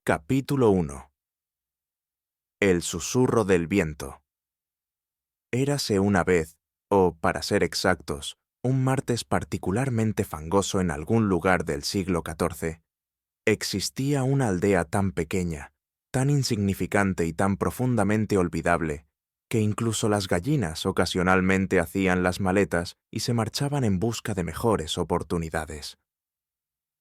Capítulo 1. El susurro del viento. Érase una vez, o para ser exactos, un martes particularmente fangoso en algún lugar del siglo XIV, existía una aldea tan pequeña, tan insignificante y tan profundamente olvidable, que incluso las gallinas ocasionalmente hacían las maletas y se marchaban en busca de mejores oportunidades.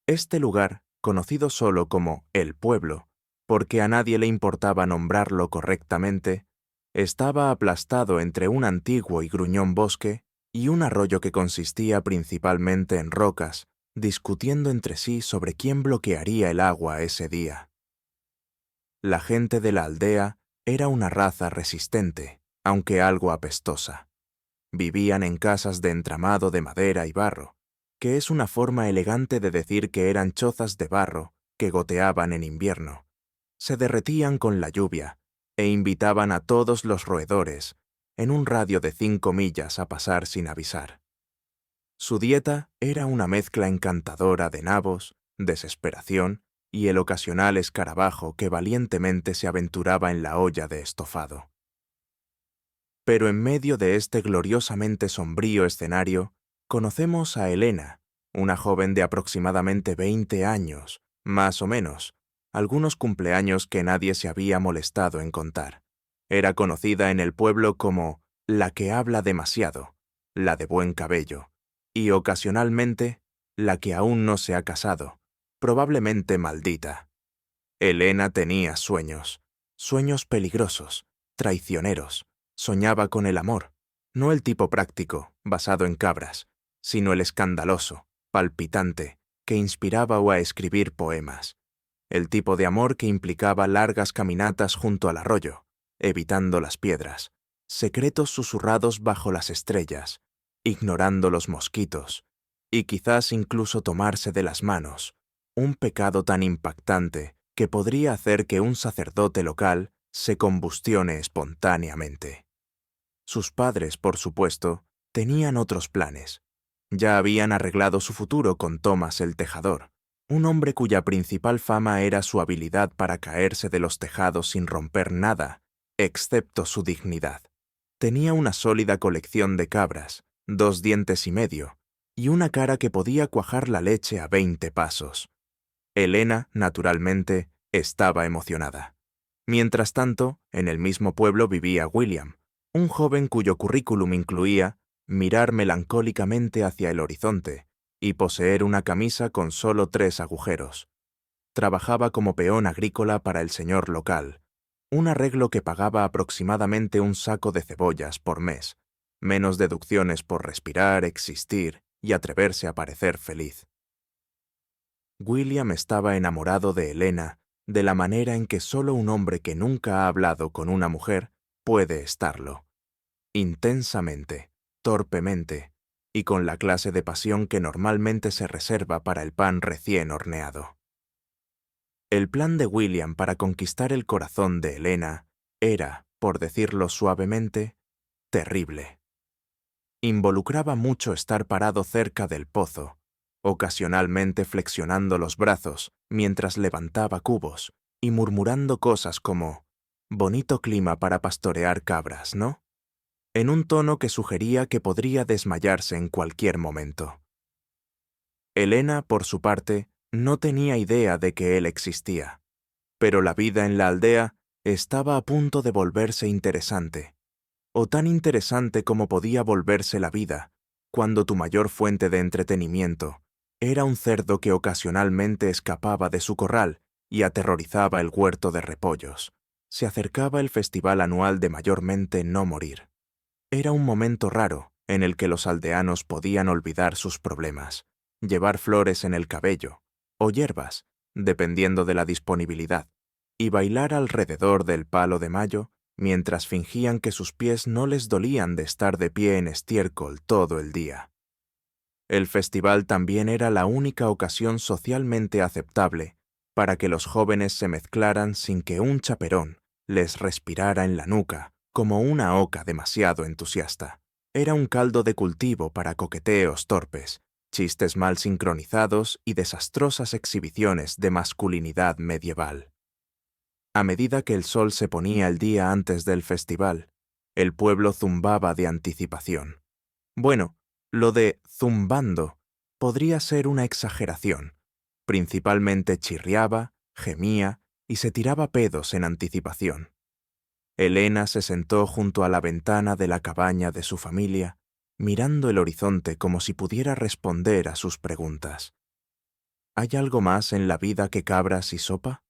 Este lugar, conocido solo como el pueblo, porque a nadie le importaba nombrarlo correctamente, estaba aplastado entre un antiguo y gruñón bosque y un arroyo que consistía principalmente en rocas, discutiendo entre sí sobre quién bloquearía el agua ese día. La gente de la aldea era una raza resistente, aunque algo apestosa. Vivían en casas de entramado de madera y barro, que es una forma elegante de decir que eran chozas de barro que goteaban en invierno, se derretían con la lluvia e invitaban a todos los roedores, en un radio de 5 millas, a pasar sin avisar. Su dieta era una mezcla encantadora de nabos, desesperación y el ocasional escarabajo que valientemente se aventuraba en la olla de estofado. Pero en medio de este gloriosamente sombrío escenario, conocemos a Helena, una joven de aproximadamente 20 años, más o menos, algunos cumpleaños que nadie se había molestado en contar. Era conocida en el pueblo como la que habla demasiado, la de buen cabello, y ocasionalmente la que aún no se ha casado, probablemente maldita. Helena tenía sueños peligrosos, traicioneros. Soñaba con el amor, no el tipo práctico, basado en cabras, sino el escandaloso, palpitante, que inspiraba a escribir poemas. El tipo de amor que implicaba largas caminatas junto al arroyo, evitando las piedras, secretos susurrados bajo las estrellas, ignorando los mosquitos, y quizás incluso tomarse de las manos, un pecado tan impactante que podría hacer que un sacerdote local se combustione espontáneamente. Sus padres, por supuesto, tenían otros planes. Ya habían arreglado su futuro con Thomas el tejador, un hombre cuya principal fama era su habilidad para caerse de los tejados sin romper nada, excepto su dignidad. Tenía una sólida colección de cabras, 2 dientes y medio, y una cara que podía cuajar la leche a 20 pasos. Helena, naturalmente, estaba emocionada. Mientras tanto, en el mismo pueblo vivía William, un joven cuyo currículum incluía mirar melancólicamente hacia el horizonte y poseer una camisa con solo 3 agujeros. Trabajaba como peón agrícola para el señor local, un arreglo que pagaba aproximadamente un saco de cebollas por mes, menos deducciones por respirar, existir y atreverse a parecer feliz. William estaba enamorado de Helena de la manera en que solo un hombre que nunca ha hablado con una mujer puede estarlo. Intensamente, torpemente, y con la clase de pasión que normalmente se reserva para el pan recién horneado. El plan de William para conquistar el corazón de Helena era, por decirlo suavemente, terrible. Involucraba mucho estar parado cerca del pozo, ocasionalmente flexionando los brazos mientras levantaba cubos y murmurando cosas como «bonito clima para pastorear cabras, ¿no?», en un tono que sugería que podría desmayarse en cualquier momento. Helena, por su parte, no tenía idea de que él existía, pero la vida en la aldea estaba a punto de volverse interesante, o tan interesante como podía volverse la vida, cuando tu mayor fuente de entretenimiento era un cerdo que ocasionalmente escapaba de su corral y aterrorizaba el huerto de repollos. Se acercaba el festival anual de Mayormente No Morir. Era un momento raro en el que los aldeanos podían olvidar sus problemas, llevar flores en el cabello, o hierbas, dependiendo de la disponibilidad, y bailar alrededor del palo de mayo mientras fingían que sus pies no les dolían de estar de pie en estiércol todo el día. El festival también era la única ocasión socialmente aceptable para que los jóvenes se mezclaran sin que un chaperón les respirara en la nuca como una oca demasiado entusiasta. Era un caldo de cultivo para coqueteos torpes, chistes mal sincronizados y desastrosas exhibiciones de masculinidad medieval. A medida que el sol se ponía el día antes del festival, el pueblo zumbaba de anticipación. Bueno, lo de zumbando podría ser una exageración. Principalmente chirriaba, gemía y se tiraba pedos en anticipación. Elena se sentó junto a la ventana de la cabaña de su familia, mirando el horizonte como si pudiera responder a sus preguntas. ¿Hay algo más en la vida que cabras y sopa?,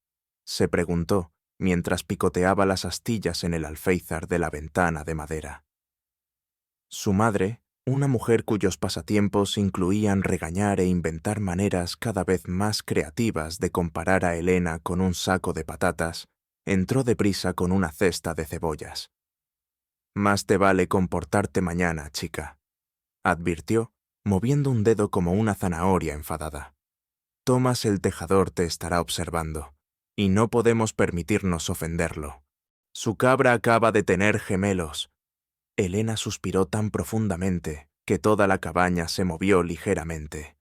se preguntó mientras picoteaba las astillas en el alféizar de la ventana de madera. Su madre, una mujer cuyos pasatiempos incluían regañar e inventar maneras cada vez más creativas de comparar a Elena con un saco de patatas, entró deprisa con una cesta de cebollas. «Más te vale comportarte mañana, chica», advirtió, moviendo un dedo como una zanahoria enfadada. «Tomás el tejador te estará observando, y no podemos permitirnos ofenderlo. Su cabra acaba de tener gemelos». Elena suspiró tan profundamente que toda la cabaña se movió ligeramente.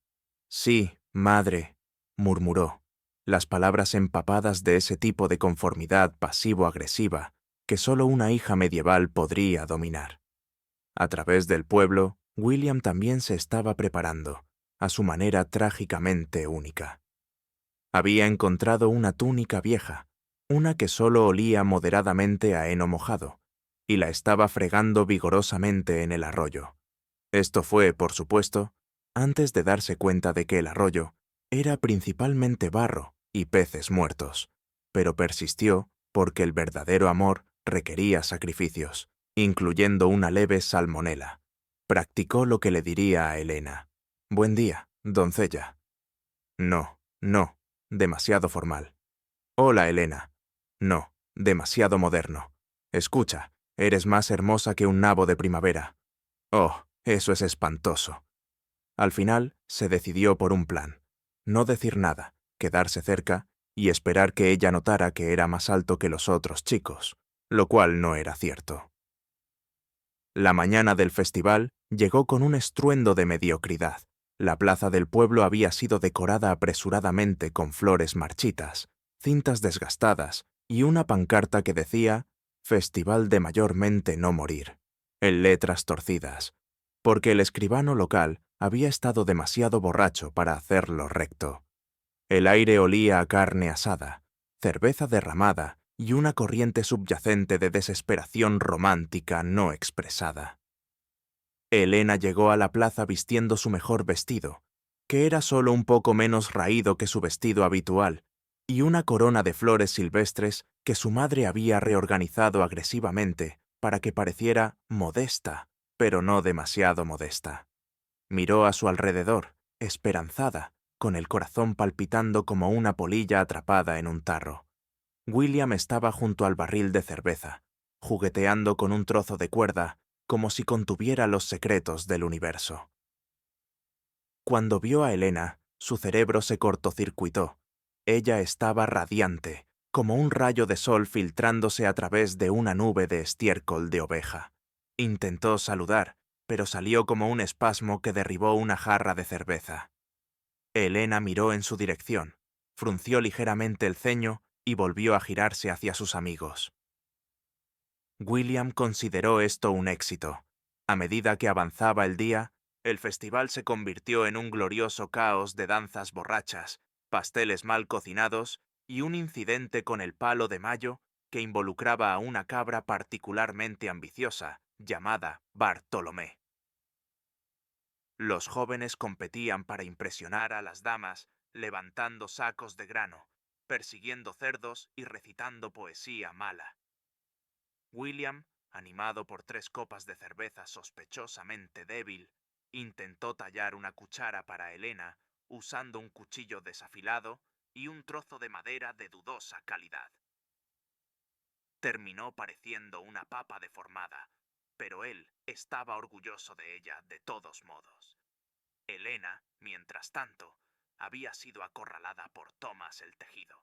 «Sí, madre», murmuró, las palabras empapadas de ese tipo de conformidad pasivo-agresiva que solo una hija medieval podría dominar. A través del pueblo, William también se estaba preparando, a su manera trágicamente única. Había encontrado una túnica vieja, una que solo olía moderadamente a heno mojado, y la estaba fregando vigorosamente en el arroyo. Esto fue, por supuesto, antes de darse cuenta de que el arroyo era principalmente barro y peces muertos, pero persistió porque el verdadero amor requería sacrificios, incluyendo una leve salmonela. Practicó lo que le diría a Elena: «Buen día, doncella». «No, no, demasiado formal». «Hola, Elena». «No, demasiado moderno». «Escucha, eres más hermosa que un nabo de primavera». «Oh, eso es espantoso». Al final, se decidió por un plan: no decir nada, quedarse cerca y esperar que ella notara que era más alto que los otros chicos, lo cual no era cierto. La mañana del festival llegó con un estruendo de mediocridad. La plaza del pueblo había sido decorada apresuradamente con flores marchitas, cintas desgastadas y una pancarta que decía «Festival de mayormente no morir», en letras torcidas, porque el escribano local había estado demasiado borracho para hacerlo recto. El aire olía a carne asada, cerveza derramada y una corriente subyacente de desesperación romántica no expresada. Elena llegó a la plaza vistiendo su mejor vestido, que era solo un poco menos raído que su vestido habitual, y una corona de flores silvestres que su madre había reorganizado agresivamente para que pareciera modesta, pero no demasiado modesta. Miró a su alrededor, esperanzada, con el corazón palpitando como una polilla atrapada en un tarro. William estaba junto al barril de cerveza, jugueteando con un trozo de cuerda, como si contuviera los secretos del universo. Cuando vio a Elena, su cerebro se cortocircuitó. Ella estaba radiante, como un rayo de sol filtrándose a través de una nube de estiércol de oveja. Intentó saludar, pero salió como un espasmo que derribó una jarra de cerveza. Elena miró en su dirección, frunció ligeramente el ceño y volvió a girarse hacia sus amigos. William consideró esto un éxito. A medida que avanzaba el día, el festival se convirtió en un glorioso caos de danzas borrachas, pasteles mal cocinados y un incidente con el palo de mayo que involucraba a una cabra particularmente ambiciosa, llamada Bartolomé. Los jóvenes competían para impresionar a las damas, levantando sacos de grano, persiguiendo cerdos y recitando poesía mala. William, animado por 3 copas de cerveza sospechosamente débil, intentó tallar una cuchara para Elena usando un cuchillo desafilado y un trozo de madera de dudosa calidad. Terminó pareciendo una papa deformada, pero él estaba orgulloso de ella de todos modos. Elena, mientras tanto, había sido acorralada por Tomás el Tejido,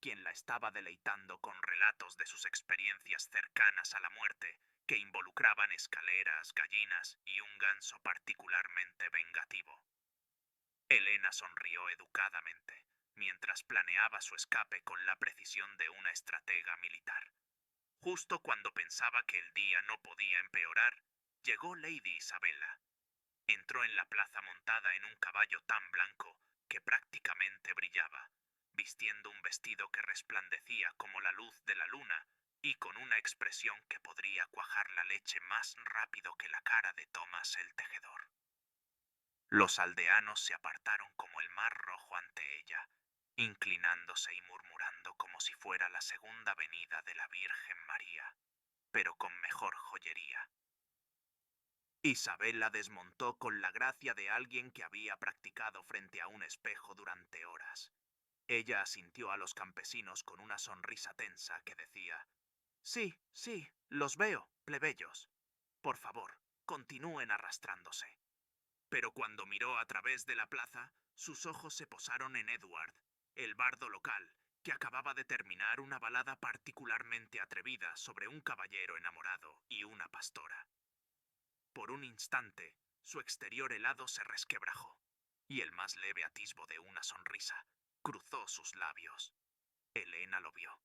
quien la estaba deleitando con relatos de sus experiencias cercanas a la muerte, que involucraban escaleras, gallinas y un ganso particularmente vengativo. Elena sonrió educadamente, mientras planeaba su escape con la precisión de una estratega militar. Justo cuando pensaba que el día no podía empeorar, llegó Lady Isabella. Entró en la plaza montada en un caballo tan blanco que prácticamente brillaba, vistiendo un vestido que resplandecía como la luz de la luna y con una expresión que podría cuajar la leche más rápido que la cara de Thomas el tejedor. Los aldeanos se apartaron como el mar rojo ante ella, inclinándose y murmurando como si fuera la segunda venida de la Virgen María, pero con mejor joyería. Isabella desmontó con la gracia de alguien que había practicado frente a un espejo durante horas. Ella asintió a los campesinos con una sonrisa tensa que decía: «Sí, sí, los veo, plebeyos. Por favor, continúen arrastrándose». Pero cuando miró a través de la plaza, sus ojos se posaron en Edward, el bardo local, que acababa de terminar una balada particularmente atrevida sobre un caballero enamorado y una pastora. Por un instante, su exterior helado se resquebrajó, y el más leve atisbo de una sonrisa cruzó sus labios. Helena lo vio,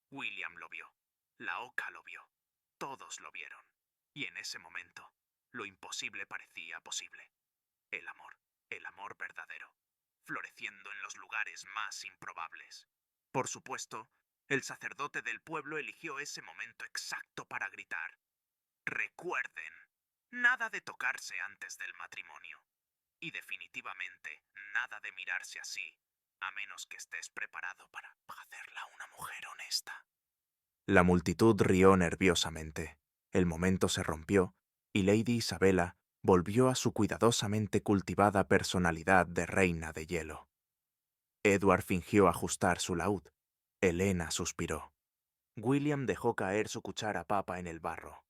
William lo vio, la oca lo vio, todos lo vieron, y en ese momento, lo imposible parecía posible. El amor verdadero, floreciendo en los lugares más improbables. Por supuesto, el sacerdote del pueblo eligió ese momento exacto para gritar: «Recuerden, nada de tocarse antes del matrimonio. Y definitivamente nada de mirarse así, a menos que estés preparado para hacerla una mujer honesta». La multitud rió nerviosamente. El momento se rompió, y Lady Isabella volvió a su cuidadosamente cultivada personalidad de reina de hielo. Edward fingió ajustar su laúd. Helena suspiró. William dejó caer su cuchara papa en el barro.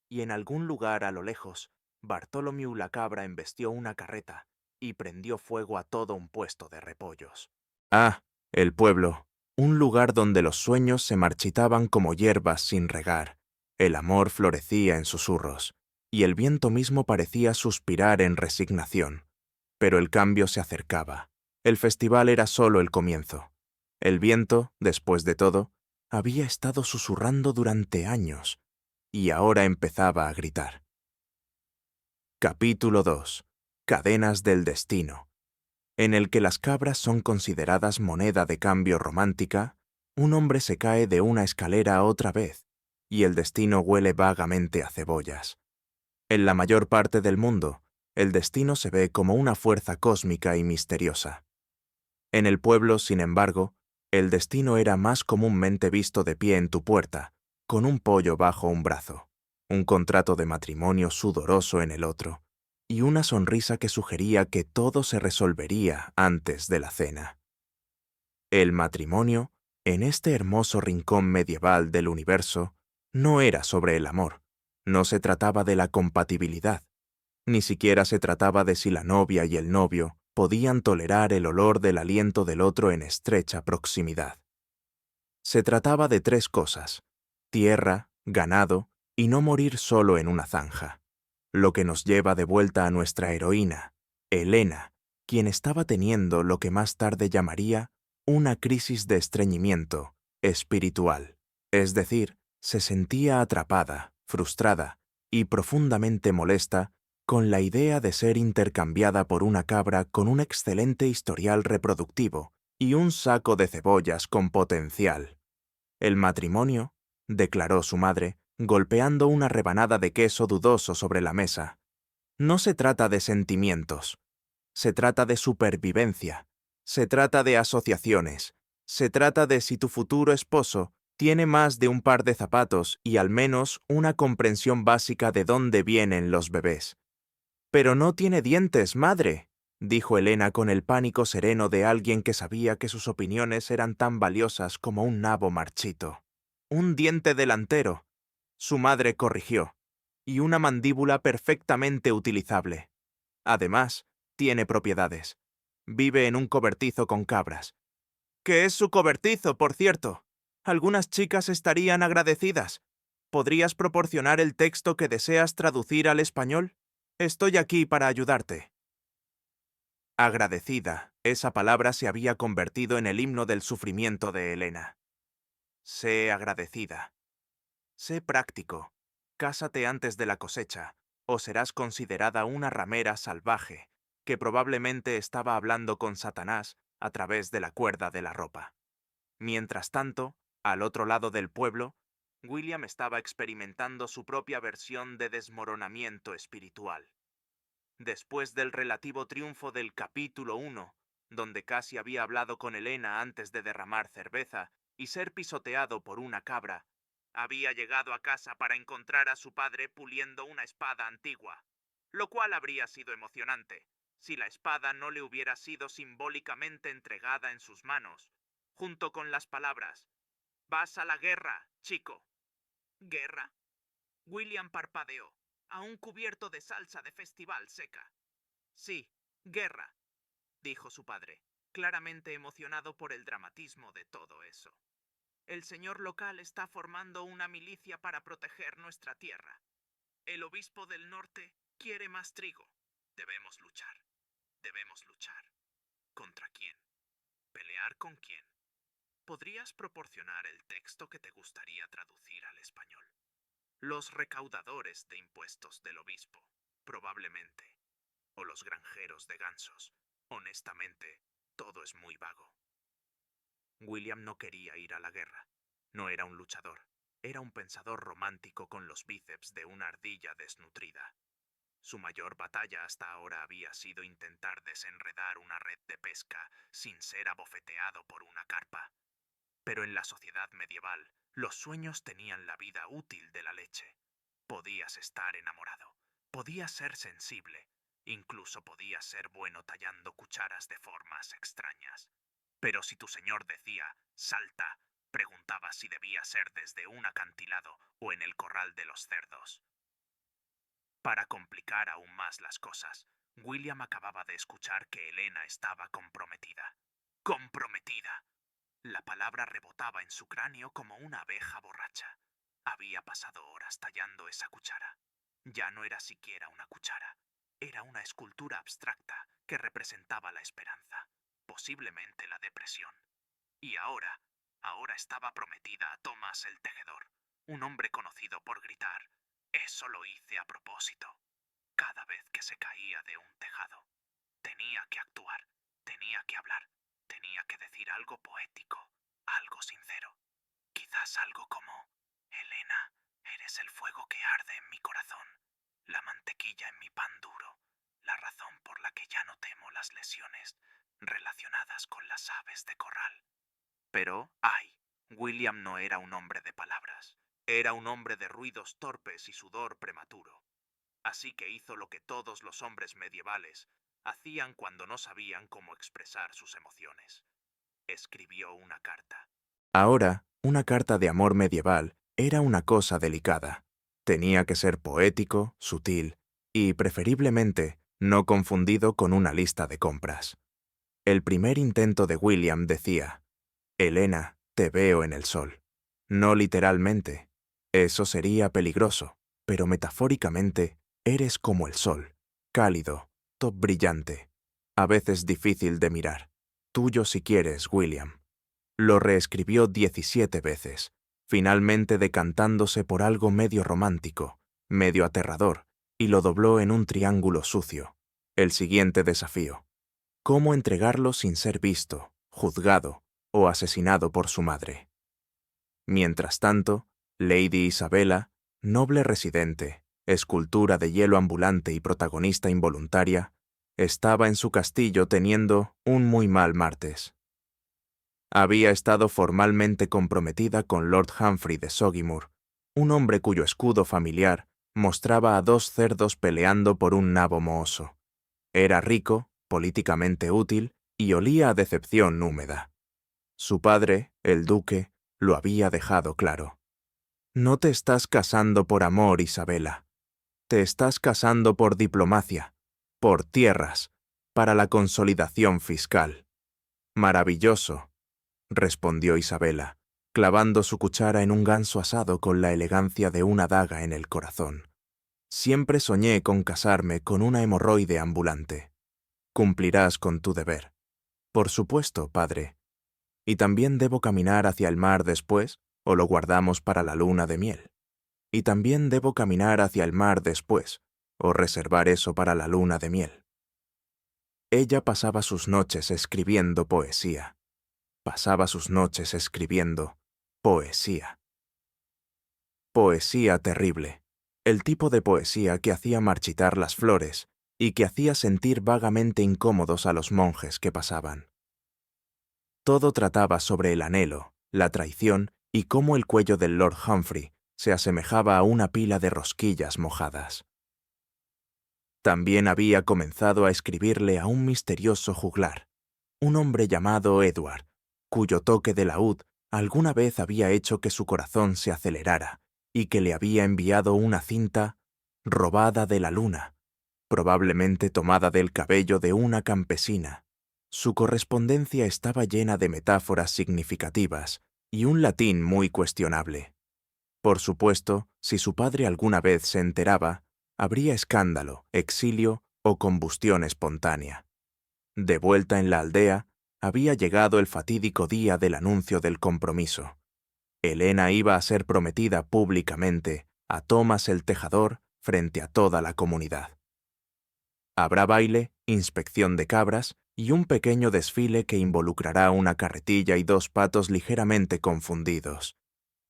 Y en algún lugar a lo lejos, Bartholomew la cabra embestió una carreta y prendió fuego a todo un puesto de repollos. Ah, el pueblo, un lugar donde los sueños se marchitaban como hierbas sin regar, el amor florecía en susurros, y el viento mismo parecía suspirar en resignación. Pero el cambio se acercaba. El festival era solo el comienzo. El viento, después de todo, había estado susurrando durante años, y ahora empezaba a gritar. Capítulo 2. Cadenas del destino. En el que las cabras son consideradas moneda de cambio romántica, un hombre se cae de una escalera otra vez, y el destino huele vagamente a cebollas. En la mayor parte del mundo, el destino se ve como una fuerza cósmica y misteriosa. En el pueblo, sin embargo, el destino era más comúnmente visto de pie en tu puerta, con un pollo bajo un brazo, un contrato de matrimonio sudoroso en el otro, y una sonrisa que sugería que todo se resolvería antes de la cena. El matrimonio, en este hermoso rincón medieval del universo, no era sobre el amor, no se trataba de la compatibilidad, ni siquiera se trataba de si la novia y el novio podían tolerar el olor del aliento del otro en estrecha proximidad. Se trataba de tres cosas: tierra, ganado y no morir solo en una zanja. Lo que nos lleva de vuelta a nuestra heroína, Helena, quien estaba teniendo lo que más tarde llamaría una crisis de estreñimiento espiritual. Es decir, se sentía atrapada, frustrada y profundamente molesta con la idea de ser intercambiada por una cabra con un excelente historial reproductivo y un saco de cebollas con potencial. El matrimonio, declaró su madre, golpeando una rebanada de queso dudoso sobre la mesa, no se trata de sentimientos, se trata de supervivencia, se trata de asociaciones, se trata de si tu futuro esposo tiene más de un par de zapatos y al menos una comprensión básica de dónde vienen los bebés. «Pero no tiene dientes, madre», dijo Helena con el pánico sereno de alguien que sabía que sus opiniones eran tan valiosas como un nabo marchito. «Un diente delantero», su madre corrigió, «y una mandíbula perfectamente utilizable. Además, tiene propiedades. Vive en un cobertizo con cabras». «¿Qué es su cobertizo, por cierto? Algunas chicas estarían agradecidas. ¿Podrías proporcionar el texto que deseas traducir al español? Estoy aquí para ayudarte». Agradecida, Esa palabra se había convertido en el himno del sufrimiento de Helena. Sé agradecida. Sé práctico. Cásate antes de la cosecha, o serás considerada una ramera salvaje, que probablemente estaba hablando con Satanás a través de la cuerda de la ropa. Mientras tanto, al otro lado del pueblo, William estaba experimentando su propia versión de desmoronamiento espiritual. Después del relativo triunfo del capítulo 1, donde casi había hablado con Helena antes de derramar cerveza y ser pisoteado por una cabra, había llegado a casa para encontrar a su padre puliendo una espada antigua, lo cual habría sido emocionante si la espada no le hubiera sido simbólicamente entregada en sus manos, junto con las palabras: «Vas a la guerra, chico». ¿Guerra? William parpadeó, aún cubierto de salsa de festival seca. «Sí, guerra», dijo su padre, claramente emocionado por el dramatismo de todo eso. «El señor local está formando una milicia para proteger nuestra tierra. El obispo del norte quiere más trigo. Debemos luchar. Debemos luchar. ¿Contra quién? ¿Pelear con quién? ¿Podrías proporcionar el texto que te gustaría traducir al español? Los recaudadores de impuestos del obispo, probablemente. O los granjeros de gansos. Honestamente, todo es muy vago». William no quería ir a la guerra. No era un luchador. Era un pensador romántico con los bíceps de una ardilla desnutrida. Su mayor batalla hasta ahora había sido intentar desenredar una red de pesca sin ser abofeteado por una carpa. Pero en la sociedad medieval, los sueños tenían la vida útil de la leche. Podías estar enamorado, podías ser sensible, incluso podías ser bueno tallando cucharas de formas extrañas. Pero si tu señor decía «salta», preguntabas si debía ser desde un acantilado o en el corral de los cerdos. Para complicar aún más las cosas, William acababa de escuchar que Helena estaba comprometida. ¡Comprometida! La palabra rebotaba en su cráneo como una abeja borracha. Había pasado horas tallando esa cuchara. Ya no era siquiera una cuchara. Era una escultura abstracta que representaba la esperanza, posiblemente la depresión. Y ahora estaba prometida a Thomas el tejedor, un hombre conocido por gritar: «Eso lo hice a propósito», cada vez que se caía de un tejado. Tenía que actuar, tenía que hablar, tenía que decir algo poético, algo sincero. Quizás algo como: «Helena, eres el fuego que arde en mi corazón, la mantequilla en mi pan duro, la razón por la que ya no temo las lesiones relacionadas con las aves de corral». Pero, ay, William no era un hombre de palabras. Era un hombre de ruidos torpes y sudor prematuro. Así que hizo lo que todos los hombres medievales hacían cuando no sabían cómo expresar sus emociones. Escribió una carta. Ahora, una carta de amor medieval era una cosa delicada. Tenía que ser poético, sutil y, preferiblemente, no confundido con una lista de compras. El primer intento de William decía: «Helena, te veo en el sol». No literalmente. Eso sería peligroso, pero metafóricamente, eres como el sol, cálido, top brillante, a veces difícil de mirar. Tuyo si quieres, William. Lo reescribió 17 veces, finalmente decantándose por algo medio romántico, medio aterrador, y lo dobló en un triángulo sucio. El siguiente desafío: ¿cómo entregarlo sin ser visto, juzgado o asesinado por su madre? Mientras tanto, Lady Isabella, noble residente, escultura de hielo ambulante y protagonista involuntaria, estaba en su castillo teniendo un muy mal martes. Había estado formalmente comprometida con Lord Humphrey de Sogimore, un hombre cuyo escudo familiar mostraba a dos cerdos peleando por un nabo mohoso. Era rico, políticamente útil y olía a decepción húmeda. Su padre, el duque, lo había dejado claro. No te estás casando por amor, Isabela. Te estás casando por diplomacia, por tierras, para la consolidación fiscal. Maravilloso, respondió Isabela, clavando su cuchara en un ganso asado con la elegancia de una daga en el corazón. Siempre soñé con casarme con una hemorroide ambulante. Cumplirás con tu deber. Por supuesto, padre. ¿Y también debo caminar hacia el mar después, o lo guardamos para la luna de miel? ¿Y también debo caminar hacia el mar después, o reservar eso para la luna de miel? Ella pasaba sus noches escribiendo poesía. Pasaba sus noches escribiendo poesía. Poesía terrible. El tipo de poesía que hacía marchitar las flores y que hacía sentir vagamente incómodos a los monjes que pasaban. Todo trataba sobre el anhelo, la traición y cómo el cuello del Lord Humphrey se asemejaba a una pila de rosquillas mojadas. También había comenzado a escribirle a un misterioso juglar, un hombre llamado Edward, cuyo toque de laúd alguna vez había hecho que su corazón se acelerara y que le había enviado una cinta robada de la luna, probablemente tomada del cabello de una campesina. Su correspondencia estaba llena de metáforas significativas y un latín muy cuestionable. Por supuesto, si su padre alguna vez se enteraba, habría escándalo, exilio o combustión espontánea. De vuelta en la aldea, había llegado el fatídico día del anuncio del compromiso. Helena iba a ser prometida públicamente a Thomas el Tejador frente a toda la comunidad. Habrá baile, inspección de cabras y un pequeño desfile que involucrará una carretilla y dos patos ligeramente confundidos.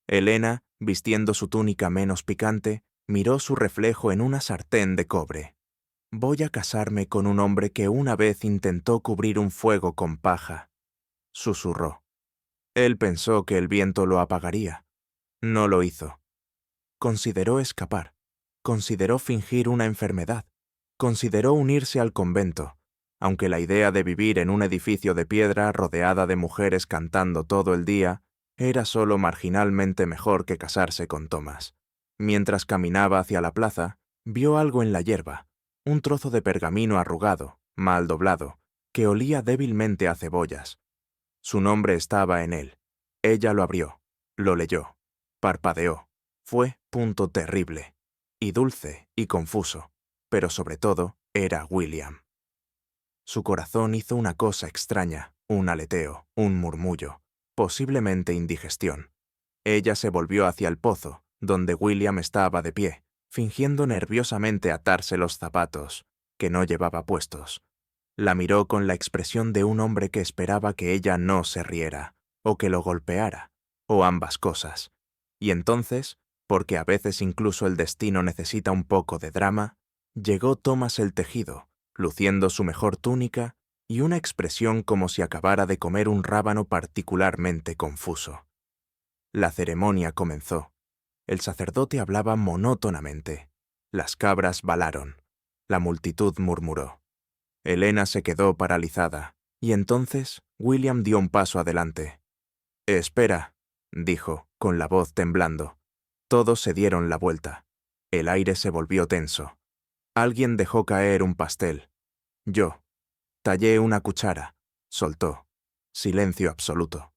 Helena, vistiendo su túnica menos picante, miró su reflejo en una sartén de cobre. «Voy a casarme con un hombre que una vez intentó cubrir un fuego con paja», susurró. Él pensó que el viento lo apagaría. No lo hizo. Consideró escapar. Consideró fingir una enfermedad. Consideró unirse al convento, aunque la idea de vivir en un edificio de piedra rodeada de mujeres cantando todo el día era solo marginalmente mejor que casarse con Thomas. Mientras caminaba hacia la plaza, vio algo en la hierba, un trozo de pergamino arrugado, mal doblado, que olía débilmente a cebollas. Su nombre estaba en él. Ella lo abrió, lo leyó, parpadeó. Fue punto terrible, y dulce y confuso, pero sobre todo era William. Su corazón hizo una cosa extraña, un aleteo, un murmullo, posiblemente indigestión. Ella se volvió hacia el pozo, donde William estaba de pie, fingiendo nerviosamente atarse los zapatos, que no llevaba puestos. La miró con la expresión de un hombre que esperaba que ella no se riera, o que lo golpeara, o ambas cosas. Y entonces, porque a veces incluso el destino necesita un poco de drama, llegó Thomas el Tejido, luciendo su mejor túnica y una expresión como si acabara de comer un rábano particularmente confuso. La ceremonia comenzó. El sacerdote hablaba monótonamente. Las cabras balaron. La multitud murmuró. Helena se quedó paralizada, y entonces William dio un paso adelante. «Espera», dijo, con la voz temblando. Todos se dieron la vuelta. El aire se volvió tenso. Alguien dejó caer un pastel. Yo. Tallé una cuchara. Soltó. Silencio absoluto.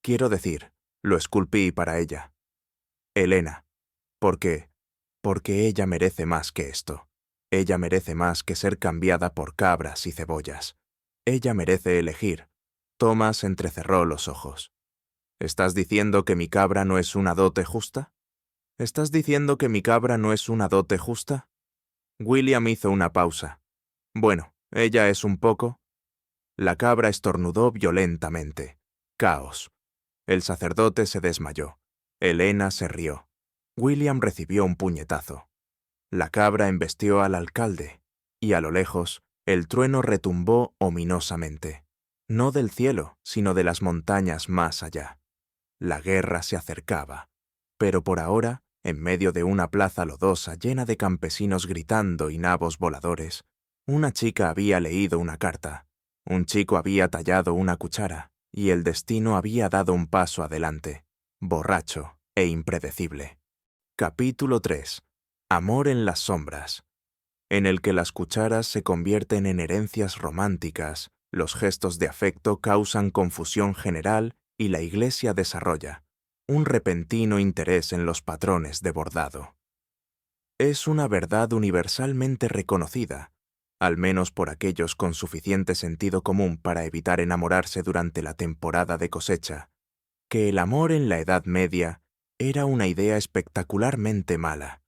Quiero decir, lo esculpí para ella. Helena. ¿Por qué? Porque ella merece más que esto. Ella merece más que ser cambiada por cabras y cebollas. Ella merece elegir. Thomas entrecerró los ojos. ¿Estás diciendo que mi cabra no es una dote justa? ¿Estás diciendo que mi cabra no es una dote justa? William hizo una pausa. Bueno, ella es un poco. La cabra estornudó violentamente. Caos. El sacerdote se desmayó. Helena se rió. William recibió un puñetazo. La cabra embestió al alcalde, y a lo lejos, el trueno retumbó ominosamente. No del cielo, sino de las montañas más allá. La guerra se acercaba. Pero por ahora, en medio de una plaza lodosa llena de campesinos gritando y nabos voladores, una chica había leído una carta, un chico había tallado una cuchara, y el destino había dado un paso adelante, borracho e impredecible. Capítulo 3. Amor en las sombras, en el que las cucharas se convierten en herencias románticas, los gestos de afecto causan confusión general y la Iglesia desarrolla un repentino interés en los patrones de bordado. Es una verdad universalmente reconocida al menos por aquellos con suficiente sentido común para evitar enamorarse durante la temporada de cosecha, que el amor en la Edad Media era una idea espectacularmente mala,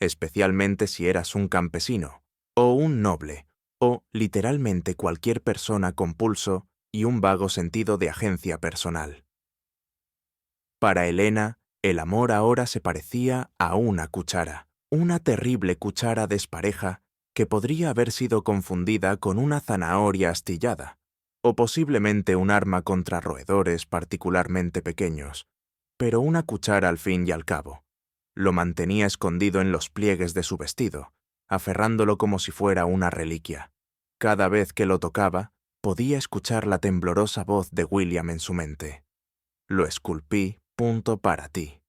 especialmente si eras un campesino, o un noble, o literalmente cualquier persona con pulso y un vago sentido de agencia personal. Para Elena, el amor ahora se parecía a una cuchara, una terrible cuchara despareja que podría haber sido confundida con una zanahoria astillada, o posiblemente un arma contra roedores particularmente pequeños, pero una cuchara al fin y al cabo. Lo mantenía escondido en los pliegues de su vestido, aferrándolo como si fuera una reliquia. Cada vez que lo tocaba, podía escuchar la temblorosa voz de William en su mente. Lo esculpí, punto para ti.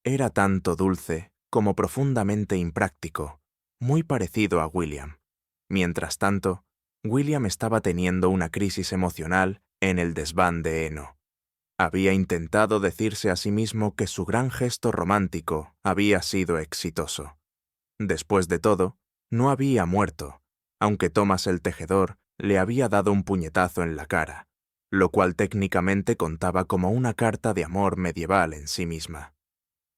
Era tanto dulce como profundamente impráctico, muy parecido a William. Mientras tanto, William estaba teniendo una crisis emocional en el desván de heno. Había intentado decirse a sí mismo que su gran gesto romántico había sido exitoso. Después de todo, no había muerto, aunque Thomas el tejedor le había dado un puñetazo en la cara, lo cual técnicamente contaba como una carta de amor medieval en sí misma.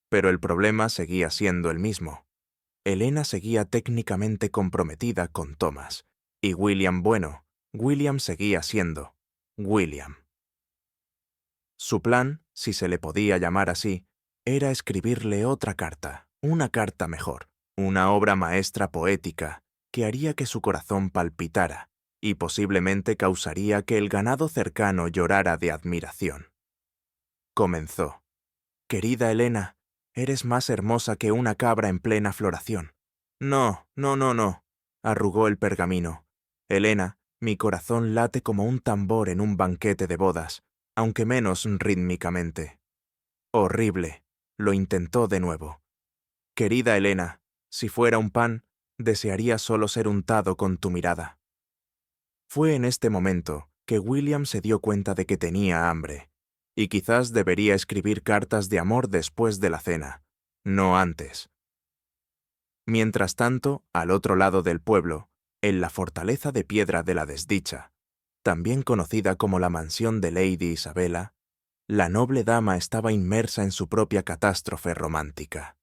Pero el problema seguía siendo el mismo. Elena seguía técnicamente comprometida con Thomas, y William seguía siendo William. Su plan, si se le podía llamar así, era escribirle otra carta, una carta mejor, una obra maestra poética que haría que su corazón palpitara y posiblemente causaría que el ganado cercano llorara de admiración. Comenzó. Querida Elena, eres más hermosa que una cabra en plena floración. No, arrugó el pergamino. Elena, mi corazón late como un tambor en un banquete de bodas, aunque menos rítmicamente. Horrible. Lo intentó de nuevo. Querida Elena, si fuera un pan, desearía solo ser untado con tu mirada. Fue en este momento que William se dio cuenta de que tenía hambre, y quizás debería escribir cartas de amor después de la cena, no antes. Mientras tanto, al otro lado del pueblo, en la fortaleza de piedra de la desdicha, también conocida como la mansión de Lady Isabella, la noble dama estaba inmersa en su propia catástrofe romántica.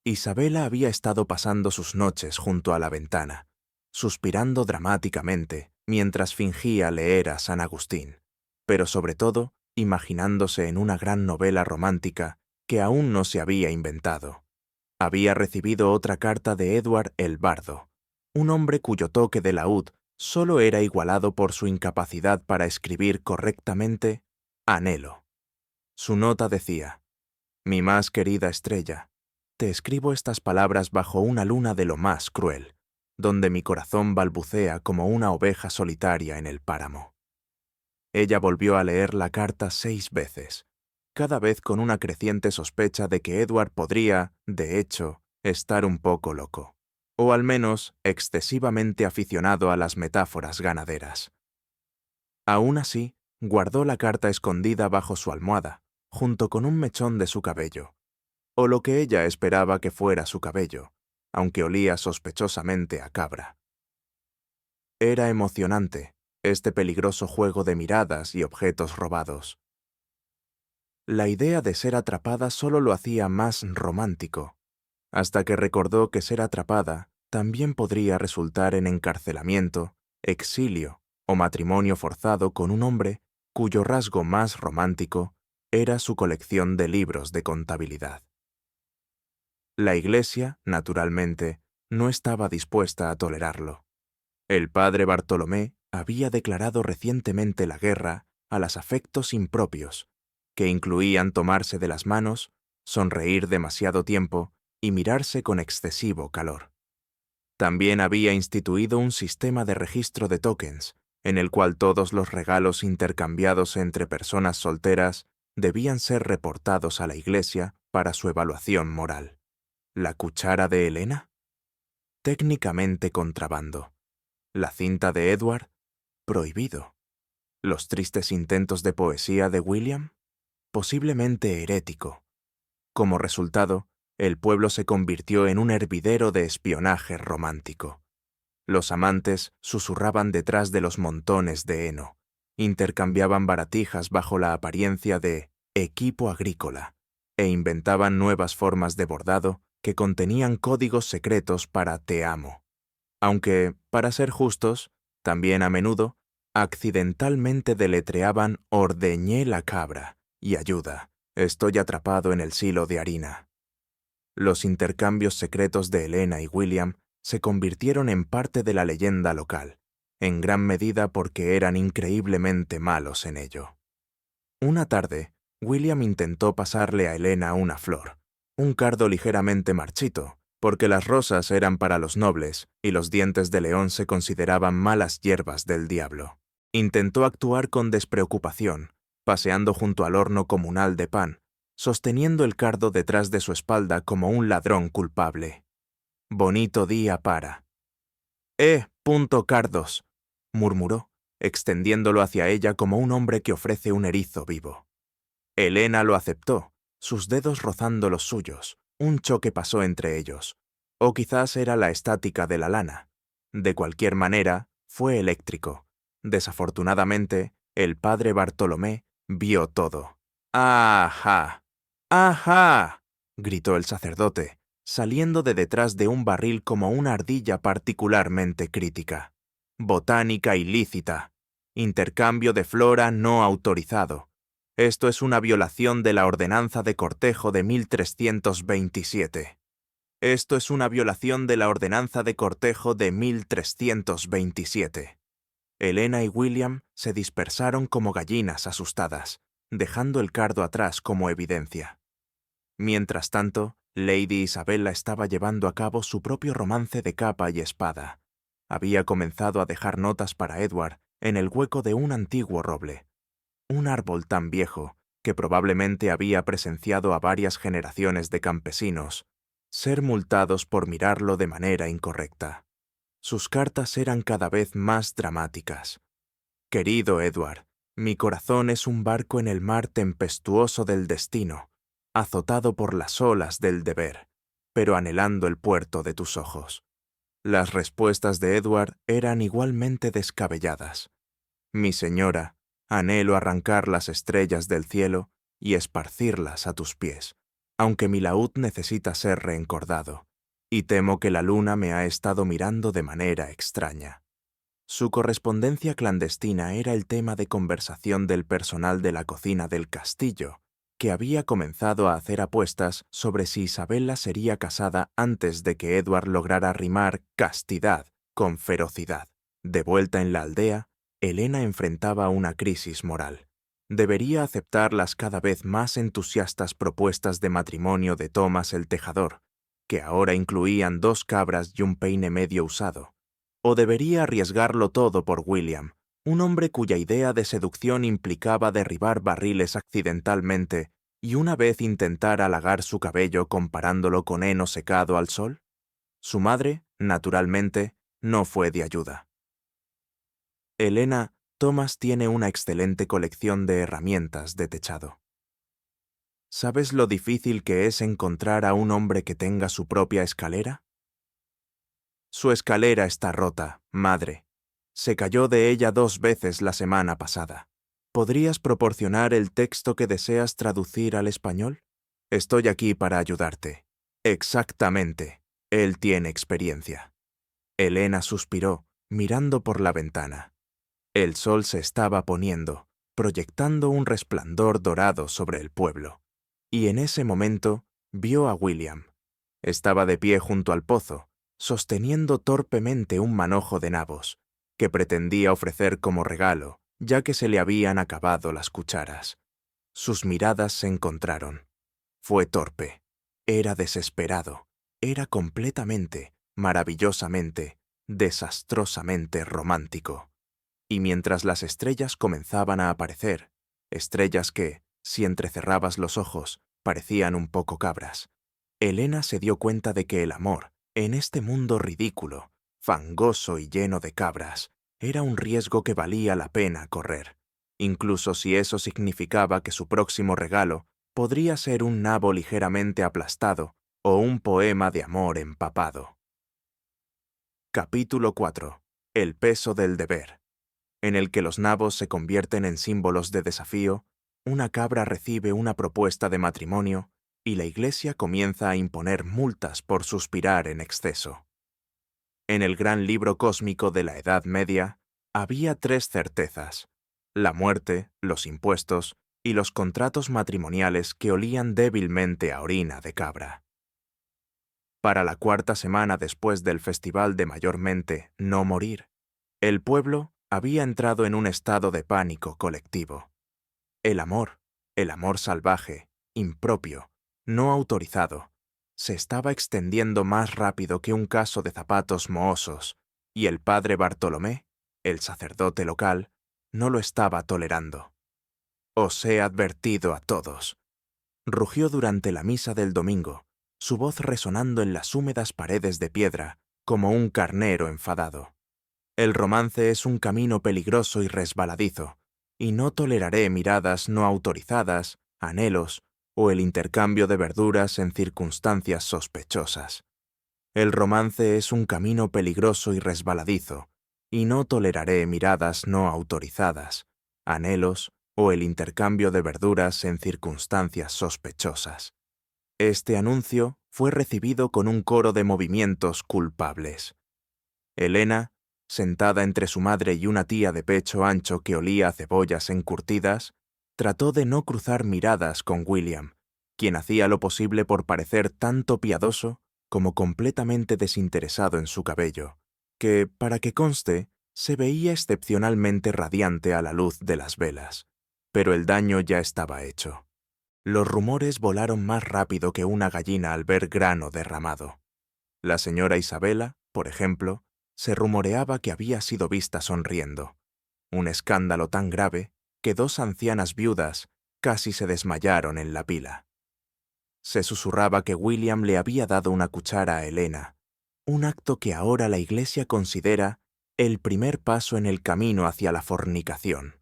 Isabella había estado pasando sus noches junto a la ventana, suspirando dramáticamente mientras fingía leer a San Agustín, pero sobre todo imaginándose en una gran novela romántica que aún no se había inventado. Había recibido otra carta de Edward el Bardo, un hombre cuyo toque de laúd solo era igualado por su incapacidad para escribir correctamente anhelo. Su nota decía: «Mi más querida estrella, te escribo estas palabras bajo una luna de lo más cruel, donde mi corazón balbucea como una oveja solitaria en el páramo». Ella volvió a leer la carta 6 veces, cada vez con una creciente sospecha de que Edward podría, de hecho, estar un poco loco, o al menos excesivamente aficionado a las metáforas ganaderas. Aún así, guardó la carta escondida bajo su almohada, junto con un mechón de su cabello, o lo que ella esperaba que fuera su cabello, aunque olía sospechosamente a cabra. Era emocionante, este peligroso juego de miradas y objetos robados. La idea de ser atrapada solo lo hacía más romántico, hasta que recordó que ser atrapada también podría resultar en encarcelamiento, exilio o matrimonio forzado con un hombre cuyo rasgo más romántico era su colección de libros de contabilidad. La Iglesia, naturalmente, no estaba dispuesta a tolerarlo. El padre Bartolomé había declarado recientemente la guerra a los afectos impropios, que incluían tomarse de las manos, sonreír demasiado tiempo y mirarse con excesivo calor. También había instituido un sistema de registro de tokens, en el cual todos los regalos intercambiados entre personas solteras debían ser reportados a la Iglesia para su evaluación moral. ¿La cuchara de Elena? Técnicamente contrabando. ¿La cinta de Edward? Prohibido. ¿Los tristes intentos de poesía de William? Posiblemente herético. Como resultado, el pueblo se convirtió en un hervidero de espionaje romántico. Los amantes susurraban detrás de los montones de heno, intercambiaban baratijas bajo la apariencia de equipo agrícola e inventaban nuevas formas de bordado que contenían códigos secretos para te amo. Aunque, para ser justos, también a menudo, accidentalmente deletreaban ordeñé la cabra y ayuda, estoy atrapado en el silo de harina. Los intercambios secretos de Elena y William se convirtieron en parte de la leyenda local, en gran medida porque eran increíblemente malos en ello. Una tarde, William intentó pasarle a Elena una flor, un cardo ligeramente marchito, porque las rosas eran para los nobles y los dientes de león se consideraban malas hierbas del diablo. Intentó actuar con despreocupación, paseando junto al horno comunal de pan, sosteniendo el cardo detrás de su espalda como un ladrón culpable. Bonito día para... cardos, murmuró, extendiéndolo hacia ella como un hombre que ofrece un erizo vivo. Elena lo aceptó, sus dedos rozando los suyos. Un choque pasó entre ellos. O quizás era la estática de la lana. De cualquier manera, fue eléctrico. Desafortunadamente, el padre Bartolomé vio todo. ¡Ajá! ¡Ajá! Gritó el sacerdote, saliendo de detrás de un barril como una ardilla particularmente crítica. Botánica ilícita. Intercambio de flora no autorizado. Esto es una violación de la ordenanza de cortejo de 1327. Esto es una violación de la ordenanza de cortejo de 1327. Elena y William se dispersaron como gallinas asustadas, dejando el cardo atrás como evidencia. Mientras tanto, Lady Isabella estaba llevando a cabo su propio romance de capa y espada. Había comenzado a dejar notas para Edward en el hueco de un antiguo roble. Un árbol tan viejo que probablemente había presenciado a varias generaciones de campesinos ser multados por mirarlo de manera incorrecta. Sus cartas eran cada vez más dramáticas. Querido Edward, mi corazón es un barco en el mar tempestuoso del destino, azotado por las olas del deber, pero anhelando el puerto de tus ojos. Las respuestas de Edward eran igualmente descabelladas. Mi señora, anhelo arrancar las estrellas del cielo y esparcirlas a tus pies, aunque mi laúd necesita ser reencordado, y temo que la luna me ha estado mirando de manera extraña. Su correspondencia clandestina era el tema de conversación del personal de la cocina del castillo, que había comenzado a hacer apuestas sobre si Isabella sería casada antes de que Edward lograra rimar castidad con ferocidad. De vuelta en la aldea, Elena enfrentaba una crisis moral. Debería aceptar las cada vez más entusiastas propuestas de matrimonio de Thomas el Tejador, que ahora incluían 2 cabras y un peine medio usado. O debería arriesgarlo todo por William, un hombre cuya idea de seducción implicaba derribar barriles accidentalmente y una vez intentar halagar su cabello comparándolo con heno secado al sol. Su madre, naturalmente, no fue de ayuda. Elena, Thomas tiene una excelente colección de herramientas de techado. ¿Sabes lo difícil que es encontrar a un hombre que tenga su propia escalera? Su escalera está rota, madre. Se cayó de ella 2 veces la semana pasada. ¿Podrías proporcionar el texto que deseas traducir al español? Estoy aquí para ayudarte. Exactamente. Él tiene experiencia. Elena suspiró, mirando por la ventana. El sol se estaba poniendo, proyectando un resplandor dorado sobre el pueblo. Y en ese momento vio a William. Estaba de pie junto al pozo, sosteniendo torpemente un manojo de nabos, que pretendía ofrecer como regalo, ya que se le habían acabado las cucharas. Sus miradas se encontraron. Fue torpe, era desesperado, era completamente, maravillosamente, desastrosamente romántico. Y mientras las estrellas comenzaban a aparecer, estrellas que, si entrecerrabas los ojos, parecían un poco cabras, Elena se dio cuenta de que el amor, en este mundo ridículo, fangoso y lleno de cabras, era un riesgo que valía la pena correr, incluso si eso significaba que su próximo regalo podría ser un nabo ligeramente aplastado o un poema de amor empapado. Capítulo 4. El peso del deber. En el que los nabos se convierten en símbolos de desafío, una cabra recibe una propuesta de matrimonio y la Iglesia comienza a imponer multas por suspirar en exceso. En el gran libro cósmico de la Edad Media había 3 certezas: la muerte, los impuestos y los contratos matrimoniales que olían débilmente a orina de cabra. Para la 4ª semana después del festival de mayormente no morir, el pueblo había entrado en un estado de pánico colectivo. El amor salvaje, impropio, no autorizado, se estaba extendiendo más rápido que un caso de zapatos mohosos, y el padre Bartolomé, el sacerdote local, no lo estaba tolerando. «Os he advertido a todos», rugió durante la misa del domingo, su voz resonando en las húmedas paredes de piedra como un carnero enfadado. «El romance es un camino peligroso y resbaladizo, y no toleraré miradas no autorizadas, anhelos o el intercambio de verduras en circunstancias sospechosas. El romance es un camino peligroso y resbaladizo, y no toleraré miradas no autorizadas, anhelos o el intercambio de verduras en circunstancias sospechosas». Este anuncio fue recibido con un coro de movimientos culpables. Elena, sentada entre su madre y una tía de pecho ancho que olía a cebollas encurtidas, trató de no cruzar miradas con William, quien hacía lo posible por parecer tanto piadoso como completamente desinteresado en su cabello, que, para que conste, se veía excepcionalmente radiante a la luz de las velas. Pero el daño ya estaba hecho. Los rumores volaron más rápido que una gallina al ver grano derramado. La señora Isabela, por ejemplo, se rumoreaba que había sido vista sonriendo. Un escándalo tan grave que 2 ancianas viudas casi se desmayaron en la pila. Se susurraba que William le había dado una cuchara a Elena, un acto que ahora la Iglesia considera el primer paso en el camino hacia la fornicación.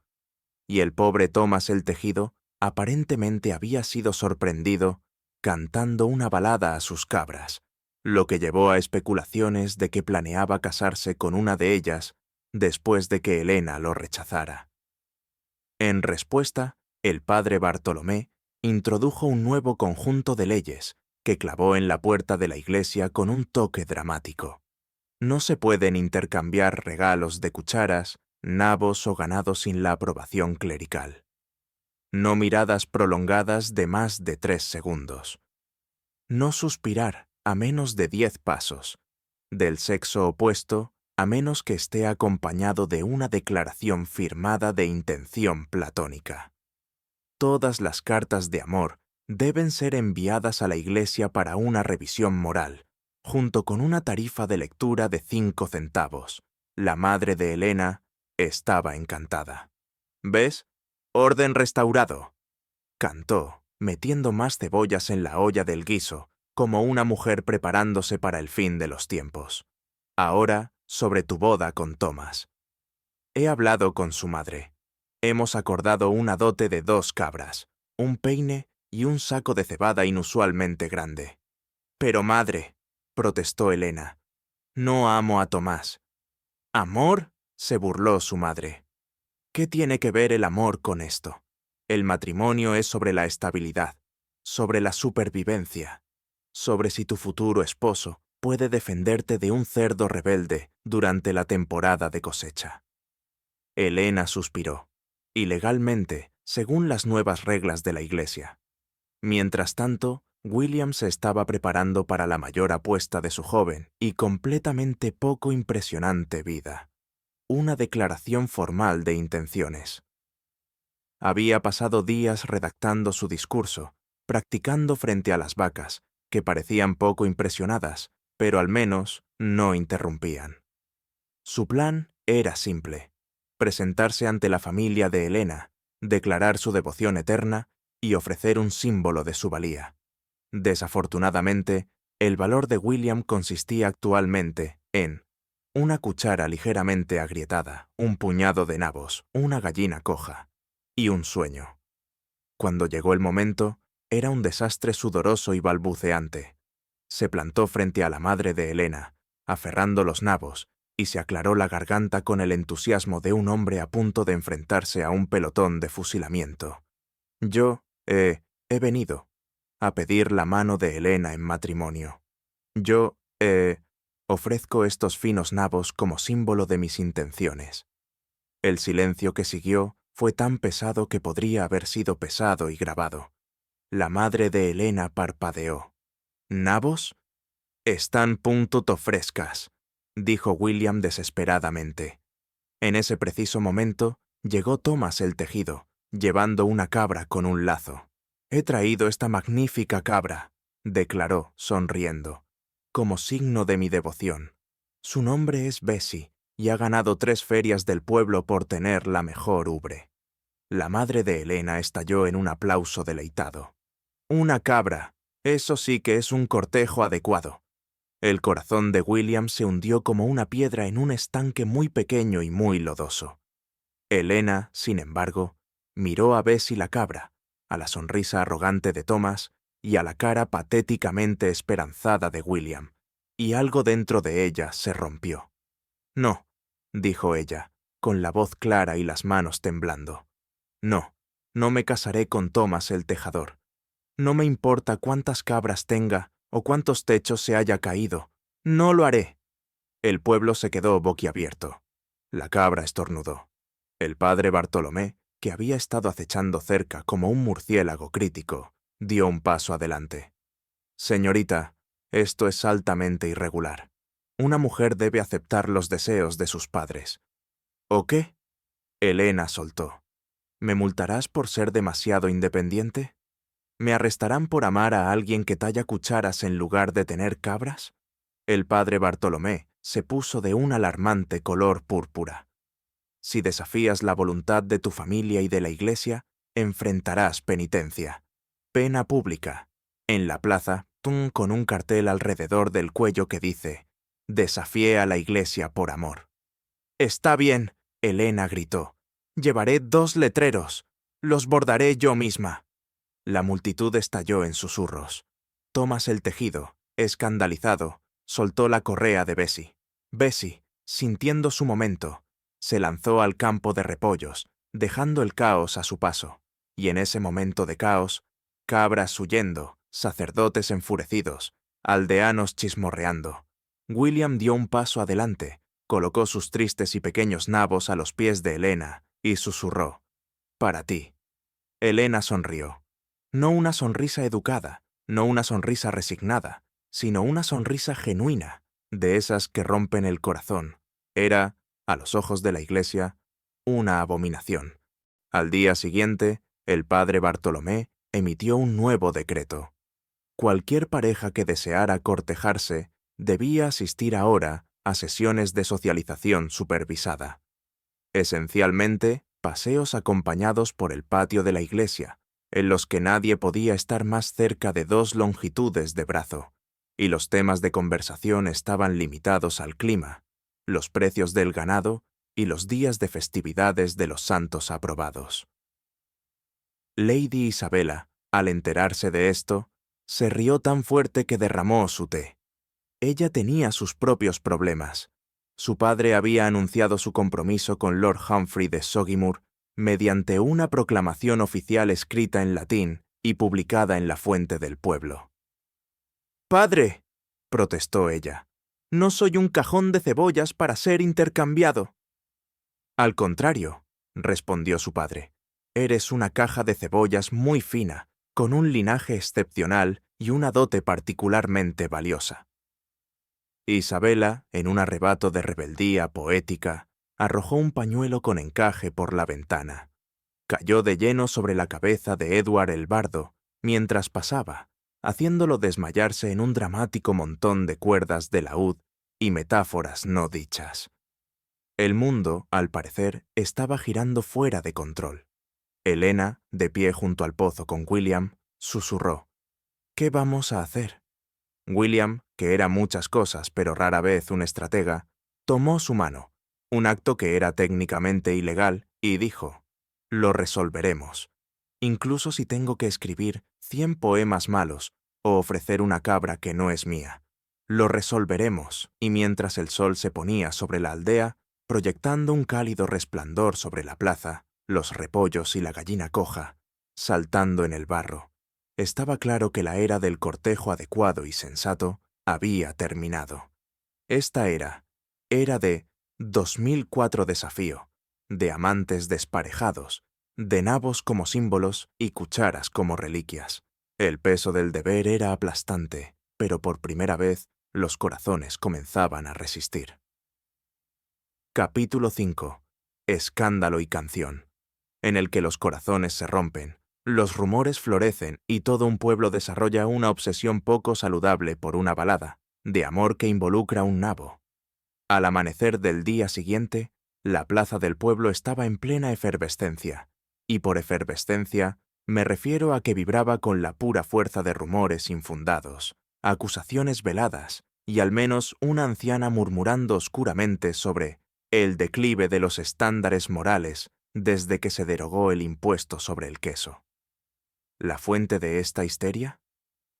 Y el pobre Thomas el Tejido aparentemente había sido sorprendido cantando una balada a sus cabras, lo que llevó a especulaciones de que planeaba casarse con una de ellas después de que Elena lo rechazara. En respuesta, el padre Bartolomé introdujo un nuevo conjunto de leyes que clavó en la puerta de la iglesia con un toque dramático. No se pueden intercambiar regalos de cucharas, nabos o ganado sin la aprobación clerical. No miradas prolongadas de más de 3 segundos. No suspirar a menos de 10 pasos. Del sexo opuesto, a menos que esté acompañado de una declaración firmada de intención platónica. Todas las cartas de amor deben ser enviadas a la iglesia para una revisión moral, junto con una tarifa de lectura de 5 centavos. La madre de Elena estaba encantada. «¿Ves? Orden restaurado», cantó, metiendo más cebollas en la olla del guiso, como una mujer preparándose para el fin de los tiempos. «Ahora, sobre tu boda con Thomas. He hablado con su madre. Hemos acordado una dote de 2 cabras, un peine y un saco de cebada inusualmente grande». «Pero madre», protestó Elena, «no amo a Tomás». «¿Amor?», se burló su madre. «¿Qué tiene que ver el amor con esto? El matrimonio es sobre la estabilidad, sobre la supervivencia, sobre si tu futuro esposo puede defenderte de un cerdo rebelde durante la temporada de cosecha». Elena suspiró, ilegalmente, según las nuevas reglas de la iglesia. Mientras tanto, William se estaba preparando para la mayor apuesta de su joven y completamente poco impresionante vida: una declaración formal de intenciones. Había pasado días redactando su discurso, practicando frente a las vacas, que parecían poco impresionadas, pero al menos no interrumpían. Su plan era simple: presentarse ante la familia de Elena, declarar su devoción eterna y ofrecer un símbolo de su valía. Desafortunadamente, el valor de William consistía actualmente en una cuchara ligeramente agrietada, un puñado de nabos, una gallina coja y un sueño. Cuando llegó el momento, era un desastre sudoroso y balbuceante. Se plantó frente a la madre de Elena, aferrando los nabos, y se aclaró la garganta con el entusiasmo de un hombre a punto de enfrentarse a un pelotón de fusilamiento. Yo he venido a pedir la mano de Helena en matrimonio. Yo ofrezco estos finos nabos como símbolo de mis intenciones. El silencio que siguió fue tan pesado que podría haber sido pesado y grabado. La madre de Helena parpadeó. ¿Nabos? Están puntuto frescas, dijo William desesperadamente. En ese preciso momento llegó Thomas el tejido, llevando una cabra con un lazo. He traído esta magnífica cabra, declaró, sonriendo, como signo de mi devoción. Su nombre es Bessie, y ha ganado 3 ferias del pueblo por tener la mejor ubre. La madre de Helena estalló en un aplauso deleitado. Una cabra, eso sí que es un cortejo adecuado. El corazón de William se hundió como una piedra en un estanque muy pequeño y muy lodoso. Helena, sin embargo, miró a Bessie la cabra, a la sonrisa arrogante de Thomas y a la cara patéticamente esperanzada de William, y algo dentro de ella se rompió. No, dijo ella, con la voz clara y las manos temblando. No, no me casaré con Thomas el tejador. No me importa cuántas cabras tenga o cuántos techos se haya caído. No lo haré. El pueblo se quedó boquiabierto. La cabra estornudó. El padre Bartolomé, que había estado acechando cerca como un murciélago crítico, dio un paso adelante. Señorita, esto es altamente irregular. Una mujer debe aceptar los deseos de sus padres. ¿O qué? Helena soltó. ¿Me multarás por ser demasiado independiente? ¿Me arrestarán por amar a alguien que talla cucharas en lugar de tener cabras? El padre Bartolomé se puso de un alarmante color púrpura. Si desafías la voluntad de tu familia y de la Iglesia, enfrentarás penitencia. Pena pública. En la plaza, con un cartel alrededor del cuello que dice: «Desafié a la Iglesia por amor». «Está bien», Helena gritó. «Llevaré 2 letreros. Los bordaré yo misma». La multitud estalló en susurros. Thomas el tejido, escandalizado, soltó la correa de Bessie. Bessie, sintiendo su momento, se lanzó al campo de repollos, dejando el caos a su paso. Y en ese momento de caos, cabras huyendo, sacerdotes enfurecidos, aldeanos chismorreando. William dio un paso adelante, colocó sus tristes y pequeños nabos a los pies de Helena y susurró: «Para ti». Helena sonrió. No una sonrisa educada, no una sonrisa resignada, sino una sonrisa genuina, de esas que rompen el corazón. Era, a los ojos de la Iglesia, una abominación. Al día siguiente, el padre Bartolomé emitió un nuevo decreto. Cualquier pareja que deseara cortejarse debía asistir ahora a sesiones de socialización supervisada. Esencialmente, paseos acompañados por el patio de la iglesia, en los que nadie podía estar más cerca de 2 longitudes de brazo, y los temas de conversación estaban limitados al clima, los precios del ganado y los días de festividades de los santos aprobados. Lady Isabella, al enterarse de esto, se rió tan fuerte que derramó su té. Ella tenía sus propios problemas. Su padre había anunciado su compromiso con Lord Humphrey de Sogimur mediante una proclamación oficial escrita en latín y publicada en la Fuente del Pueblo. «¡Padre!», protestó ella, «no soy un cajón de cebollas para ser intercambiado». «Al contrario», respondió su padre, «eres una caja de cebollas muy fina, con un linaje excepcional y una dote particularmente valiosa». Isabella, en un arrebato de rebeldía poética, arrojó un pañuelo con encaje por la ventana. Cayó de lleno sobre la cabeza de Edward el bardo mientras pasaba, haciéndolo desmayarse en un dramático montón de cuerdas de laúd y metáforas no dichas. El mundo, al parecer, estaba girando fuera de control. Helena, de pie junto al pozo con William, susurró: «¿Qué vamos a hacer?». William, que era muchas cosas pero rara vez un estratega, tomó su mano, un acto que era técnicamente ilegal, y dijo: «Lo resolveremos. Incluso si tengo que escribir 100 poemas malos o ofrecer una cabra que no es mía, Lo resolveremos. Y mientras el sol se ponía sobre la aldea, proyectando un cálido resplandor sobre la plaza, los repollos y la gallina coja, saltando en el barro, estaba claro que la era del cortejo adecuado y sensato había terminado. Esta era de 2004 desafío, de amantes desparejados, de nabos como símbolos y cucharas como reliquias. El peso del deber era aplastante, pero por primera vez los corazones comenzaban a resistir. Capítulo 5. Escándalo y canción, en el que los corazones se rompen, los rumores florecen y todo un pueblo desarrolla una obsesión poco saludable por una balada, de amor que involucra un nabo. Al amanecer del día siguiente, la plaza del pueblo estaba en plena efervescencia, y por efervescencia me refiero a que vibraba con la pura fuerza de rumores infundados, acusaciones veladas, y al menos una anciana murmurando oscuramente sobre el declive de los estándares morales desde que se derogó el impuesto sobre el queso. ¿La fuente de esta histeria?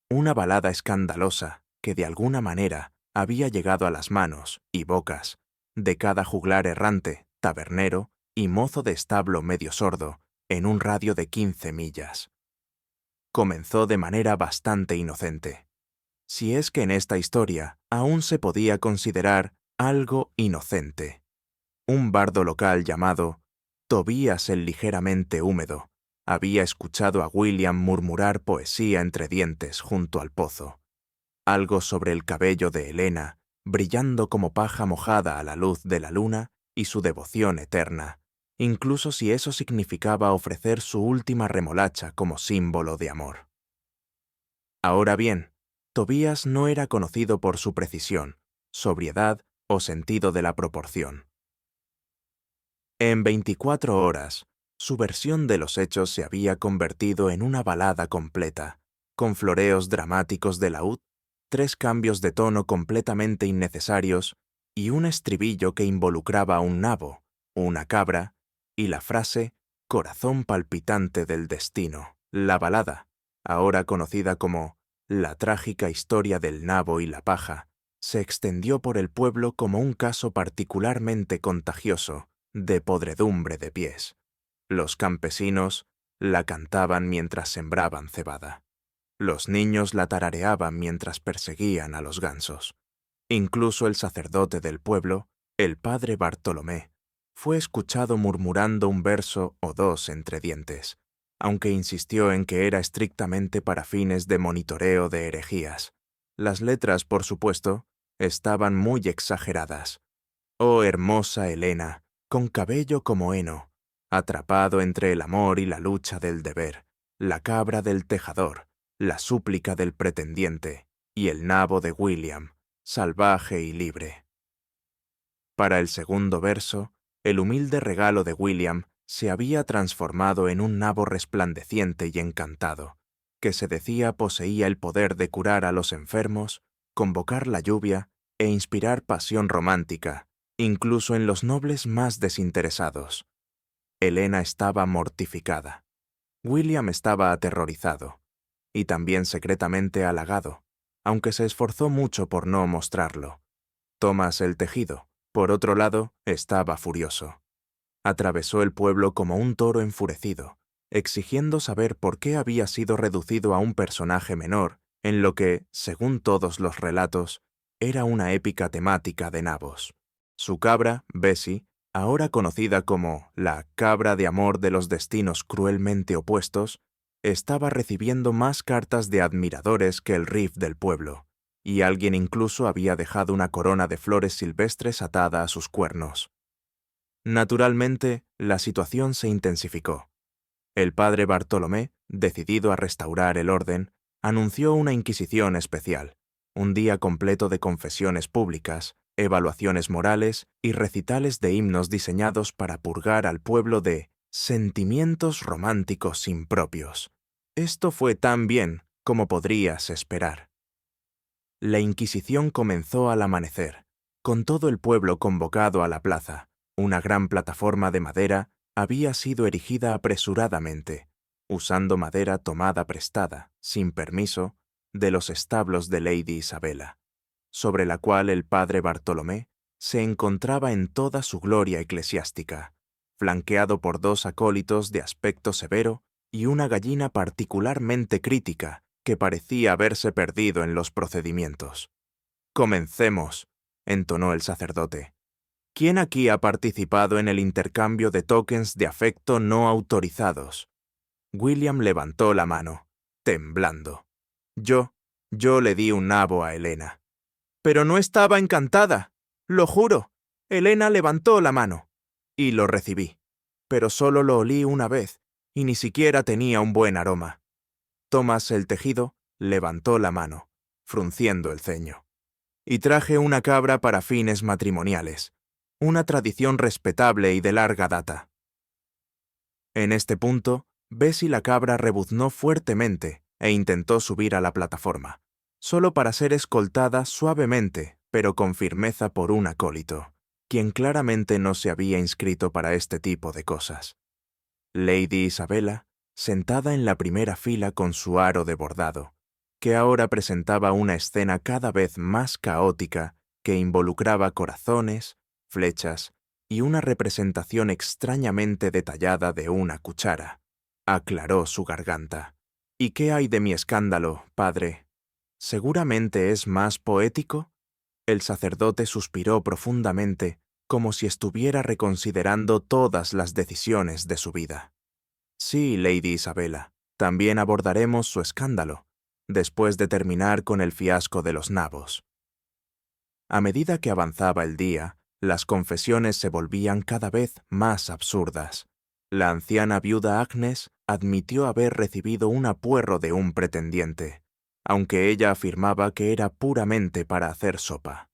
Una balada escandalosa que de alguna manera había llegado a las manos y bocas de cada juglar errante, tabernero y mozo de establo medio sordo en un radio de 15 millas. Comenzó de manera bastante inocente, si es que en esta historia aún se podía considerar algo inocente. Un bardo local llamado Tobías el ligeramente húmedo había escuchado a William murmurar poesía entre dientes junto al pozo, algo sobre el cabello de Helena, brillando como paja mojada a la luz de la luna y su devoción eterna, incluso si eso significaba ofrecer su última remolacha como símbolo de amor. Ahora bien, Tobías no era conocido por su precisión, sobriedad o sentido de la proporción. En 24 horas, su versión de los hechos se había convertido en una balada completa, con floreos dramáticos de laúd, 3 cambios de tono completamente innecesarios y un estribillo que involucraba un nabo, una cabra y la frase «corazón palpitante del destino». La balada, ahora conocida como «La trágica historia del nabo y la paja», se extendió por el pueblo como un caso particularmente contagioso de podredumbre de pies. Los campesinos la cantaban mientras sembraban cebada. Los niños la tarareaban mientras perseguían a los gansos. Incluso el sacerdote del pueblo, el padre Bartolomé, fue escuchado murmurando un verso o dos entre dientes, aunque insistió en que era estrictamente para fines de monitoreo de herejías. Las letras, por supuesto, estaban muy exageradas. Oh hermosa Helena, con cabello como heno, atrapado entre el amor y la lucha del deber, la cabra del tejador, la súplica del pretendiente y el nabo de William, salvaje y libre. Para el segundo verso, el humilde regalo de William se había transformado en un nabo resplandeciente y encantado, que se decía poseía el poder de curar a los enfermos, convocar la lluvia e inspirar pasión romántica, incluso en los nobles más desinteresados. Helena estaba mortificada. William estaba aterrorizado, y también secretamente halagado, aunque se esforzó mucho por no mostrarlo. Thomas el tejido, por otro lado, estaba furioso. Atravesó el pueblo como un toro enfurecido, exigiendo saber por qué había sido reducido a un personaje menor en lo que, según todos los relatos, era una épica temática de nabos. Su cabra, Bessie, ahora conocida como la cabra de amor de los destinos cruelmente opuestos, estaba recibiendo más cartas de admiradores que el riff del pueblo, y alguien incluso había dejado una corona de flores silvestres atada a sus cuernos. Naturalmente, la situación se intensificó. El padre Bartolomé, decidido a restaurar el orden, anunció una inquisición especial, un día completo de confesiones públicas, evaluaciones morales y recitales de himnos diseñados para purgar al pueblo de sentimientos románticos impropios. Esto fue tan bien como podrías esperar. La Inquisición comenzó al amanecer, con todo el pueblo convocado a la plaza. Una gran plataforma de madera había sido erigida apresuradamente, usando madera tomada prestada, sin permiso, de los establos de Lady Isabela. sobre la cual el padre Bartolomé se encontraba en toda su gloria eclesiástica, flanqueado por 2 acólitos de aspecto severo y una gallina particularmente crítica que parecía haberse perdido en los procedimientos. «Comencemos», entonó el sacerdote. «¿Quién aquí ha participado en el intercambio de tokens de afecto no autorizados?» William levantó la mano, temblando. Yo le di un nabo a Helena. «Pero no estaba encantada, lo juro». Helena levantó la mano. «Y lo recibí, pero solo lo olí una vez, y ni siquiera tenía un buen aroma». Thomas el Tejido levantó la mano, frunciendo el ceño. «Y traje una cabra para fines matrimoniales, una tradición respetable y de larga data». En este punto, Bessie la cabra rebuznó fuertemente e intentó subir a la plataforma, solo para ser escoltada suavemente, pero con firmeza por un acólito, quien claramente no se había inscrito para este tipo de cosas. Lady Isabella, sentada en la primera fila con su aro de bordado, que ahora presentaba una escena cada vez más caótica que involucraba corazones, flechas y una representación extrañamente detallada de una cuchara, aclaró su garganta. «¿Y qué hay de mi escándalo, padre? ¿Seguramente es más poético?» El sacerdote suspiró profundamente, como si estuviera reconsiderando todas las decisiones de su vida. «Sí, Lady Isabella, también abordaremos su escándalo, después de terminar con el fiasco de los nabos». A medida que avanzaba el día, las confesiones se volvían cada vez más absurdas. La anciana viuda Agnes admitió haber recibido un apuerro de un pretendiente, aunque ella afirmaba que era puramente para hacer sopa.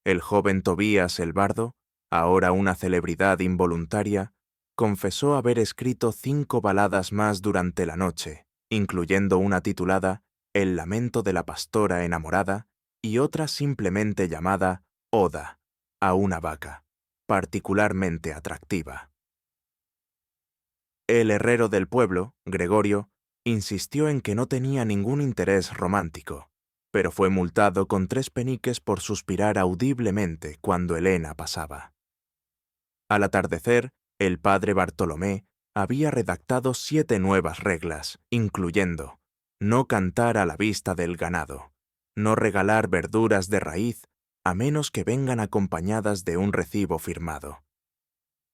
El joven Tobías el bardo, ahora una celebridad involuntaria, confesó haber escrito 5 baladas más durante la noche, incluyendo una titulada El lamento de la pastora enamorada y otra simplemente llamada Oda a una vaca, particularmente atractiva. El herrero del pueblo, Gregorio, insistió en que no tenía ningún interés romántico, pero fue multado con 3 peniques por suspirar audiblemente cuando Helena pasaba. Al atardecer, el padre Bartolomé había redactado 7 nuevas reglas, incluyendo no cantar a la vista del ganado, no regalar verduras de raíz a menos que vengan acompañadas de un recibo firmado.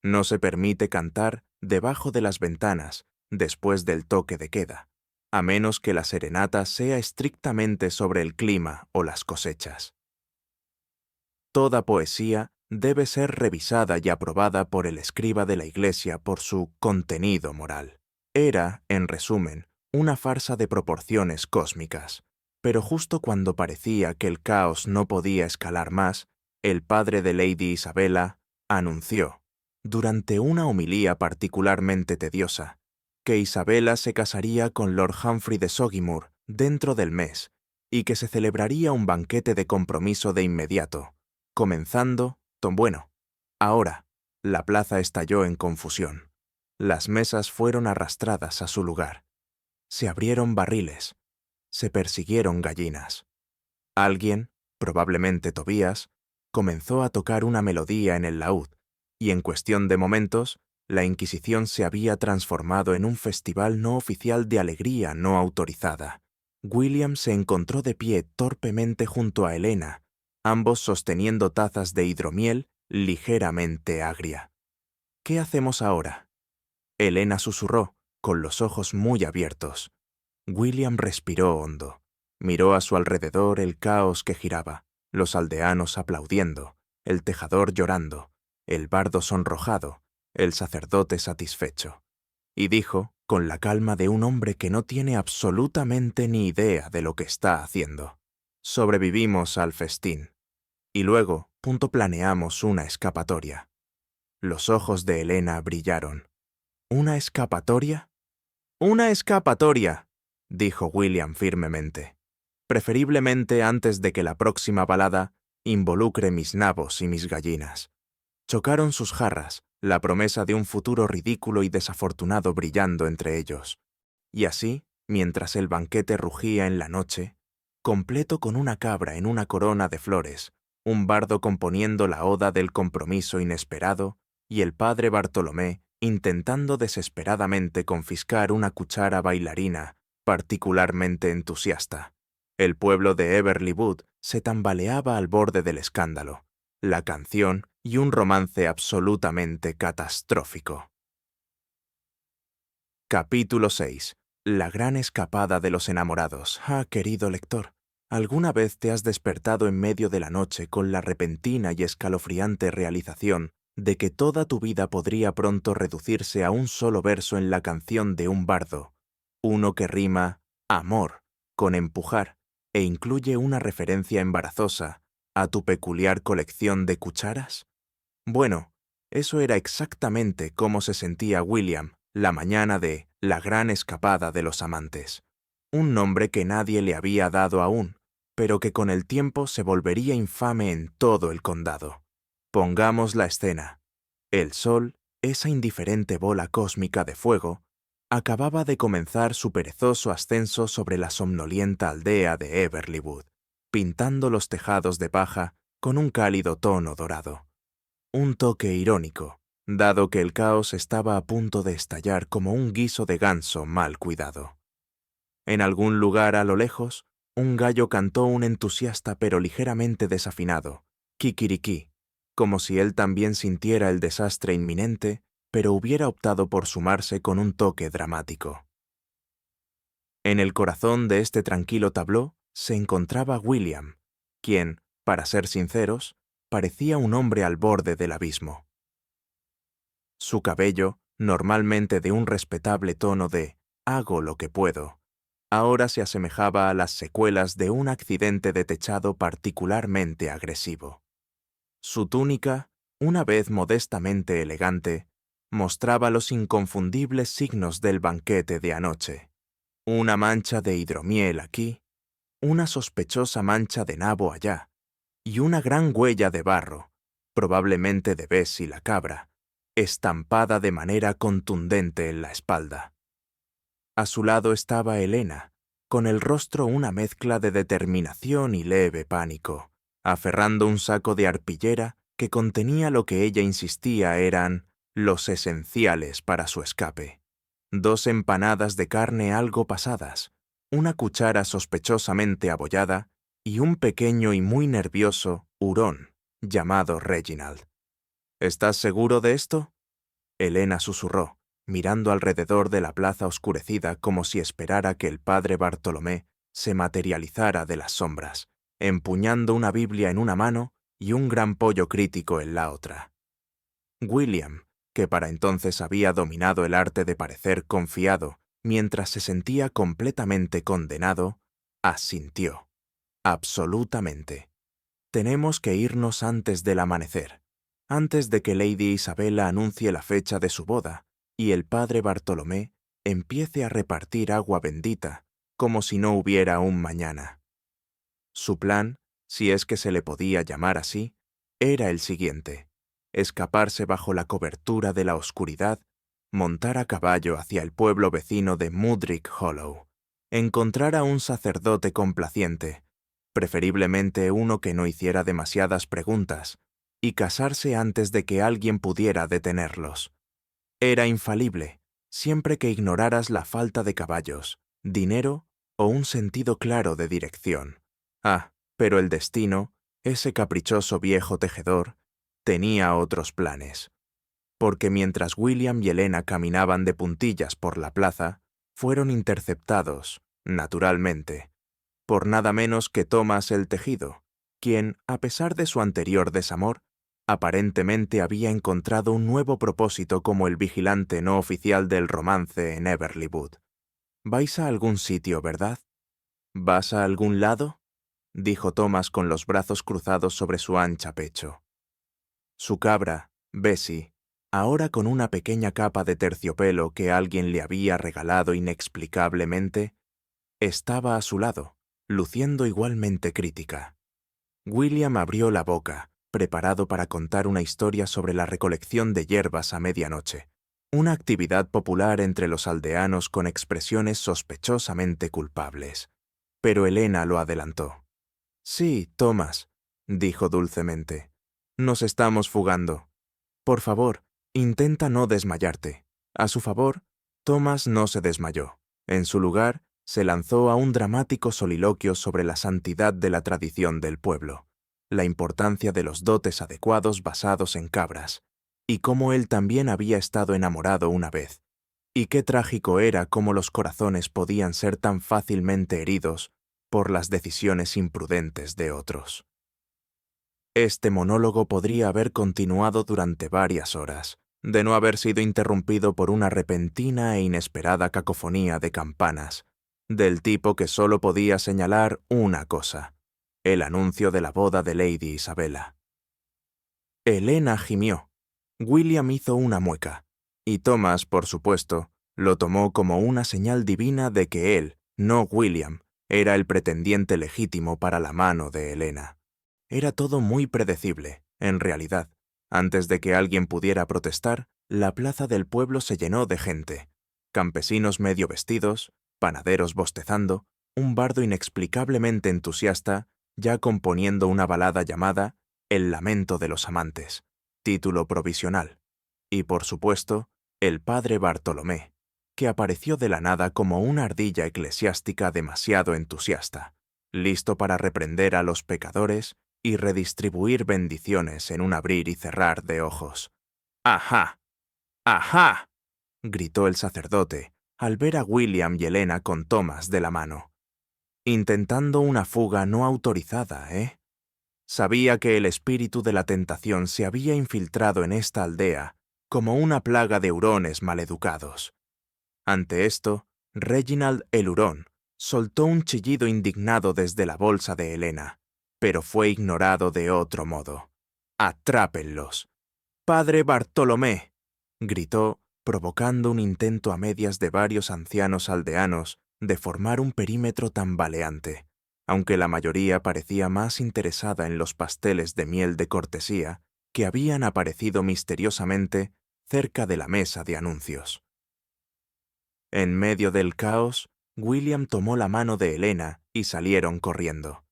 No se permite cantar debajo de las ventanas después del toque de queda, a menos que la serenata sea estrictamente sobre el clima o las cosechas. Toda poesía debe ser revisada y aprobada por el escriba de la Iglesia por su contenido moral. Era, en resumen, una farsa de proporciones cósmicas, pero justo cuando parecía que el caos no podía escalar más, el padre de Lady Isabella anunció, durante una homilía particularmente tediosa, que Isabella se casaría con Lord Humphrey de Sogimore dentro del mes y que se celebraría un banquete de compromiso de inmediato, comenzando, ahora, la plaza estalló en confusión. Las mesas fueron arrastradas a su lugar. Se abrieron barriles. Se persiguieron gallinas. Alguien, probablemente Tobías, comenzó a tocar una melodía en el laúd, y en cuestión de momentos, la Inquisición se había transformado en un festival no oficial de alegría no autorizada. William se encontró de pie torpemente junto a Helena, ambos sosteniendo tazas de hidromiel ligeramente agria. «¿Qué hacemos ahora?». Helena susurró, con los ojos muy abiertos. William respiró hondo. Miró a su alrededor el caos que giraba, los aldeanos aplaudiendo, el tejador llorando, el bardo sonrojado, el sacerdote satisfecho. Y dijo, con la calma de un hombre que no tiene absolutamente ni idea de lo que está haciendo: «Sobrevivimos al festín. Y luego, planeamos una escapatoria». Los ojos de Helena brillaron. «¿Una escapatoria?». «Una escapatoria», dijo William firmemente. «Preferiblemente antes de que la próxima balada involucre mis nabos y mis gallinas». Chocaron sus jarras, la promesa de un futuro ridículo y desafortunado brillando entre ellos. Y así, mientras el banquete rugía en la noche, completo con una cabra en una corona de flores, un bardo componiendo la oda del compromiso inesperado y el padre Bartolomé intentando desesperadamente confiscar una cuchara bailarina particularmente entusiasta. El pueblo de Everly Wood se tambaleaba al borde del escándalo, la canción y un romance absolutamente catastrófico. Capítulo 6. La gran escapada de los enamorados. Ah, querido lector, ¿alguna vez te has despertado en medio de la noche con la repentina y escalofriante realización de que toda tu vida podría pronto reducirse a un solo verso en la canción de un bardo, uno que rima amor con empujar e incluye una referencia embarazosa a tu peculiar colección de cucharas? Bueno, eso era exactamente cómo se sentía William la mañana de La gran escapada de los amantes, un nombre que nadie le había dado aún, pero que con el tiempo se volvería infame en todo el condado. Pongamos la escena. El sol, esa indiferente bola cósmica de fuego, acababa de comenzar su perezoso ascenso sobre la somnolienta aldea de Everly Wood, pintando los tejados de paja con un cálido tono dorado. Un toque irónico, dado que el caos estaba a punto de estallar como un guiso de ganso mal cuidado. En algún lugar a lo lejos, un gallo cantó un entusiasta pero ligeramente desafinado, kikiriki, como si él también sintiera el desastre inminente, pero hubiera optado por sumarse con un toque dramático. En el corazón de este tranquilo tabló se encontraba William, quien, para ser sinceros, parecía un hombre al borde del abismo. Su cabello, normalmente de un respetable tono de «hago lo que puedo», ahora se asemejaba a las secuelas de un accidente de techado particularmente agresivo. Su túnica, una vez modestamente elegante, mostraba los inconfundibles signos del banquete de anoche. Una mancha de hidromiel aquí, una sospechosa mancha de nabo allá, y una gran huella de barro, probablemente de Bessie la cabra, estampada de manera contundente en la espalda. A su lado estaba Helena, con el rostro una mezcla de determinación y leve pánico, aferrando un saco de arpillera que contenía lo que ella insistía eran los esenciales para su escape. 2 empanadas de carne algo pasadas, una cuchara sospechosamente abollada y un pequeño y muy nervioso hurón llamado Reginald. ¿Estás seguro de esto? Helena susurró, mirando alrededor de la plaza oscurecida como si esperara que el padre Bartolomé se materializara de las sombras, empuñando una Biblia en una mano y un gran pollo crítico en la otra. William, que para entonces había dominado el arte de parecer confiado mientras se sentía completamente condenado, asintió. Absolutamente. Tenemos que irnos antes del amanecer, antes de que Lady Isabella anuncie la fecha de su boda y el padre Bartolomé empiece a repartir agua bendita como si no hubiera un mañana. Su plan, si es que se le podía llamar así, era el siguiente: escaparse bajo la cobertura de la oscuridad, montar a caballo hacia el pueblo vecino de Mudrick Hollow, encontrar a un sacerdote complaciente, preferiblemente uno que no hiciera demasiadas preguntas, y casarse antes de que alguien pudiera detenerlos. Era infalible, siempre que ignoraras la falta de caballos, dinero o un sentido claro de dirección. Ah, pero el destino, ese caprichoso viejo tejedor, tenía otros planes. Porque mientras William y Helena caminaban de puntillas por la plaza, fueron interceptados, naturalmente, por nada menos que Thomas el Tejido, quien, a pesar de su anterior desamor, aparentemente había encontrado un nuevo propósito como el vigilante no oficial del romance en Everly Wood. «¿Vais a algún sitio, verdad? ¿Vas a algún lado?», dijo Thomas con los brazos cruzados sobre su ancha pecho. Su cabra, Bessie, ahora con una pequeña capa de terciopelo que alguien le había regalado inexplicablemente, estaba a su lado, luciendo igualmente crítica. William abrió la boca, preparado para contar una historia sobre la recolección de hierbas a medianoche, una actividad popular entre los aldeanos con expresiones sospechosamente culpables. Pero Elena lo adelantó. «Sí, Thomas», dijo dulcemente. «Nos estamos fugando. Por favor, intenta no desmayarte». A su favor, Thomas no se desmayó. En su lugar, se lanzó a un dramático soliloquio sobre la santidad de la tradición del pueblo, la importancia de los dotes adecuados basados en cabras, y cómo él también había estado enamorado una vez, y qué trágico era cómo los corazones podían ser tan fácilmente heridos por las decisiones imprudentes de otros. Este monólogo podría haber continuado durante varias horas, de no haber sido interrumpido por una repentina e inesperada cacofonía de campanas, del tipo que solo podía señalar una cosa: el anuncio de la boda de Lady Isabella. Elena gimió. William hizo una mueca, y Thomas, por supuesto, lo tomó como una señal divina de que él, no William, era el pretendiente legítimo para la mano de Elena. Era todo muy predecible, en realidad. Antes de que alguien pudiera protestar, la plaza del pueblo se llenó de gente. Campesinos medio vestidos, panaderos bostezando, un bardo inexplicablemente entusiasta, ya componiendo una balada llamada El lamento de los amantes, título provisional, y por supuesto, el padre Bartolomé, que apareció de la nada como una ardilla eclesiástica demasiado entusiasta, listo para reprender a los pecadores y redistribuir bendiciones en un abrir y cerrar de ojos. ¡Ajá! ¡Ajá!, gritó el sacerdote al ver a William y Elena con Thomas de la mano. Intentando una fuga no autorizada, ¿eh? Sabía que el espíritu de la tentación se había infiltrado en esta aldea como una plaga de hurones maleducados. Ante esto, Reginald el hurón soltó un chillido indignado desde la bolsa de Elena, pero fue ignorado de otro modo. «¡Atrápenlos! ¡Padre Bartolomé!», gritó, provocando un intento a medias de varios ancianos aldeanos de formar un perímetro tambaleante, aunque la mayoría parecía más interesada en los pasteles de miel de cortesía que habían aparecido misteriosamente cerca de la mesa de anuncios. En medio del caos, William tomó la mano de Elena y salieron corriendo.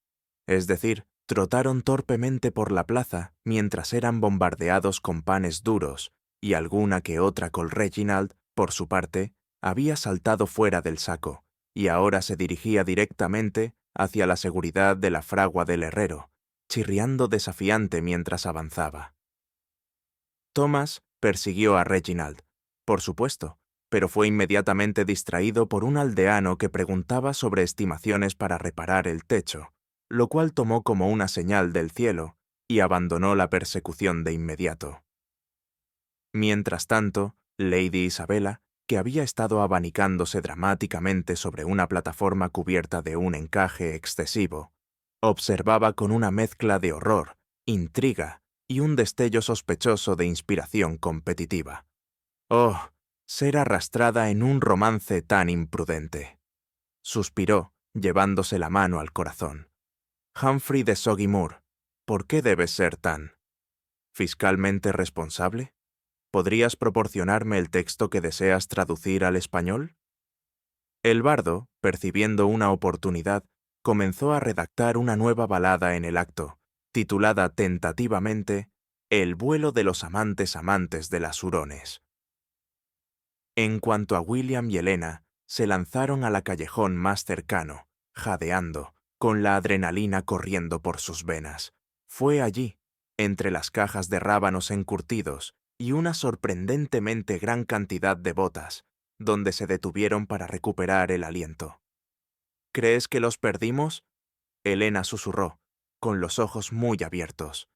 Es decir, trotaron torpemente por la plaza mientras eran bombardeados con panes duros, y alguna que otra col. Reginald, por su parte, había saltado fuera del saco, y ahora se dirigía directamente hacia la seguridad de la fragua del herrero, chirriando desafiante mientras avanzaba. Thomas persiguió a Reginald, por supuesto, pero fue inmediatamente distraído por un aldeano que preguntaba sobre estimaciones para reparar el techo, lo cual tomó como una señal del cielo y abandonó la persecución de inmediato. Mientras tanto, Lady Isabella, que había estado abanicándose dramáticamente sobre una plataforma cubierta de un encaje excesivo, observaba con una mezcla de horror, intriga y un destello sospechoso de inspiración competitiva. ¡Oh! Ser arrastrada en un romance tan imprudente. Suspiró, llevándose la mano al corazón. Humphrey de Soggy Moor, ¿por qué debes ser tan fiscalmente responsable? ¿Podrías proporcionarme el texto que deseas traducir al español? El bardo, percibiendo una oportunidad, comenzó a redactar una nueva balada en el acto, titulada tentativamente El vuelo de los amantes de las hurones. En cuanto a William y Elena, se lanzaron al callejón más cercano, jadeando, con la adrenalina corriendo por sus venas. Fue allí, entre las cajas de rábanos encurtidos y una sorprendentemente gran cantidad de botas, donde se detuvieron para recuperar el aliento. ¿Crees que los perdimos?, Elena susurró, con los ojos muy abiertos.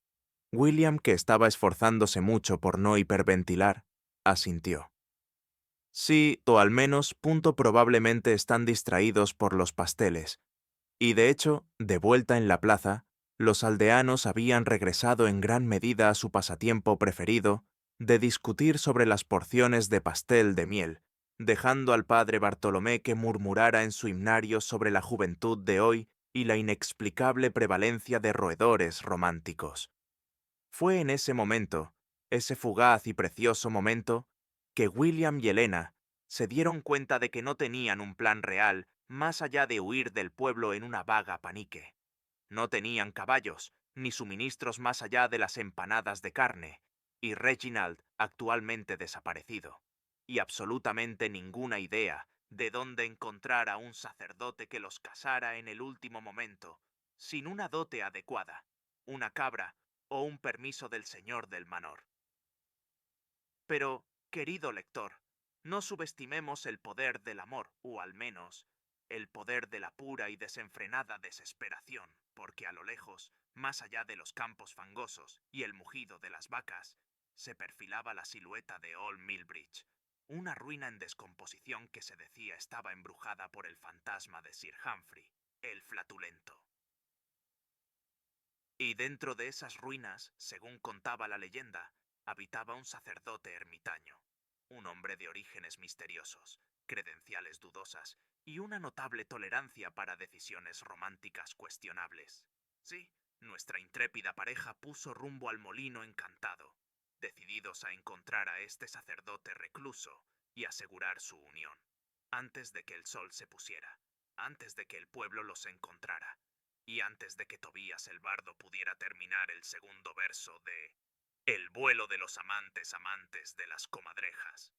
William, que estaba esforzándose mucho por no hiperventilar, asintió. Sí, o al menos probablemente están distraídos por los pasteles. Y de hecho, de vuelta en la plaza, los aldeanos habían regresado en gran medida a su pasatiempo preferido de discutir sobre las porciones de pastel de miel, dejando al padre Bartolomé que murmurara en su himnario sobre la juventud de hoy y la inexplicable prevalencia de roedores románticos. Fue en ese momento, ese fugaz y precioso momento, que William y Elena se dieron cuenta de que no tenían un plan real más allá de huir del pueblo en una vaga panique. No tenían caballos, ni suministros más allá de las empanadas de carne, y Reginald actualmente desaparecido, y absolutamente ninguna idea de dónde encontrar a un sacerdote que los casara en el último momento, sin una dote adecuada, una cabra o un permiso del señor del manor. Pero, querido lector, no subestimemos el poder del amor, o al menos, el poder de la pura y desenfrenada desesperación, porque a lo lejos, más allá de los campos fangosos y el mugido de las vacas, se perfilaba la silueta de Old Millbridge, una ruina en descomposición que se decía estaba embrujada por el fantasma de Sir Humphrey, el flatulento. Y dentro de esas ruinas, según contaba la leyenda, habitaba un sacerdote ermitaño, un hombre de orígenes misteriosos, credenciales dudosas y una notable tolerancia para decisiones románticas cuestionables. Sí, nuestra intrépida pareja puso rumbo al molino encantado, decididos a encontrar a este sacerdote recluso y asegurar su unión, antes de que el sol se pusiera, antes de que el pueblo los encontrara, y antes de que Tobías el bardo pudiera terminar el segundo verso de El vuelo de los amantes amantes de las comadrejas.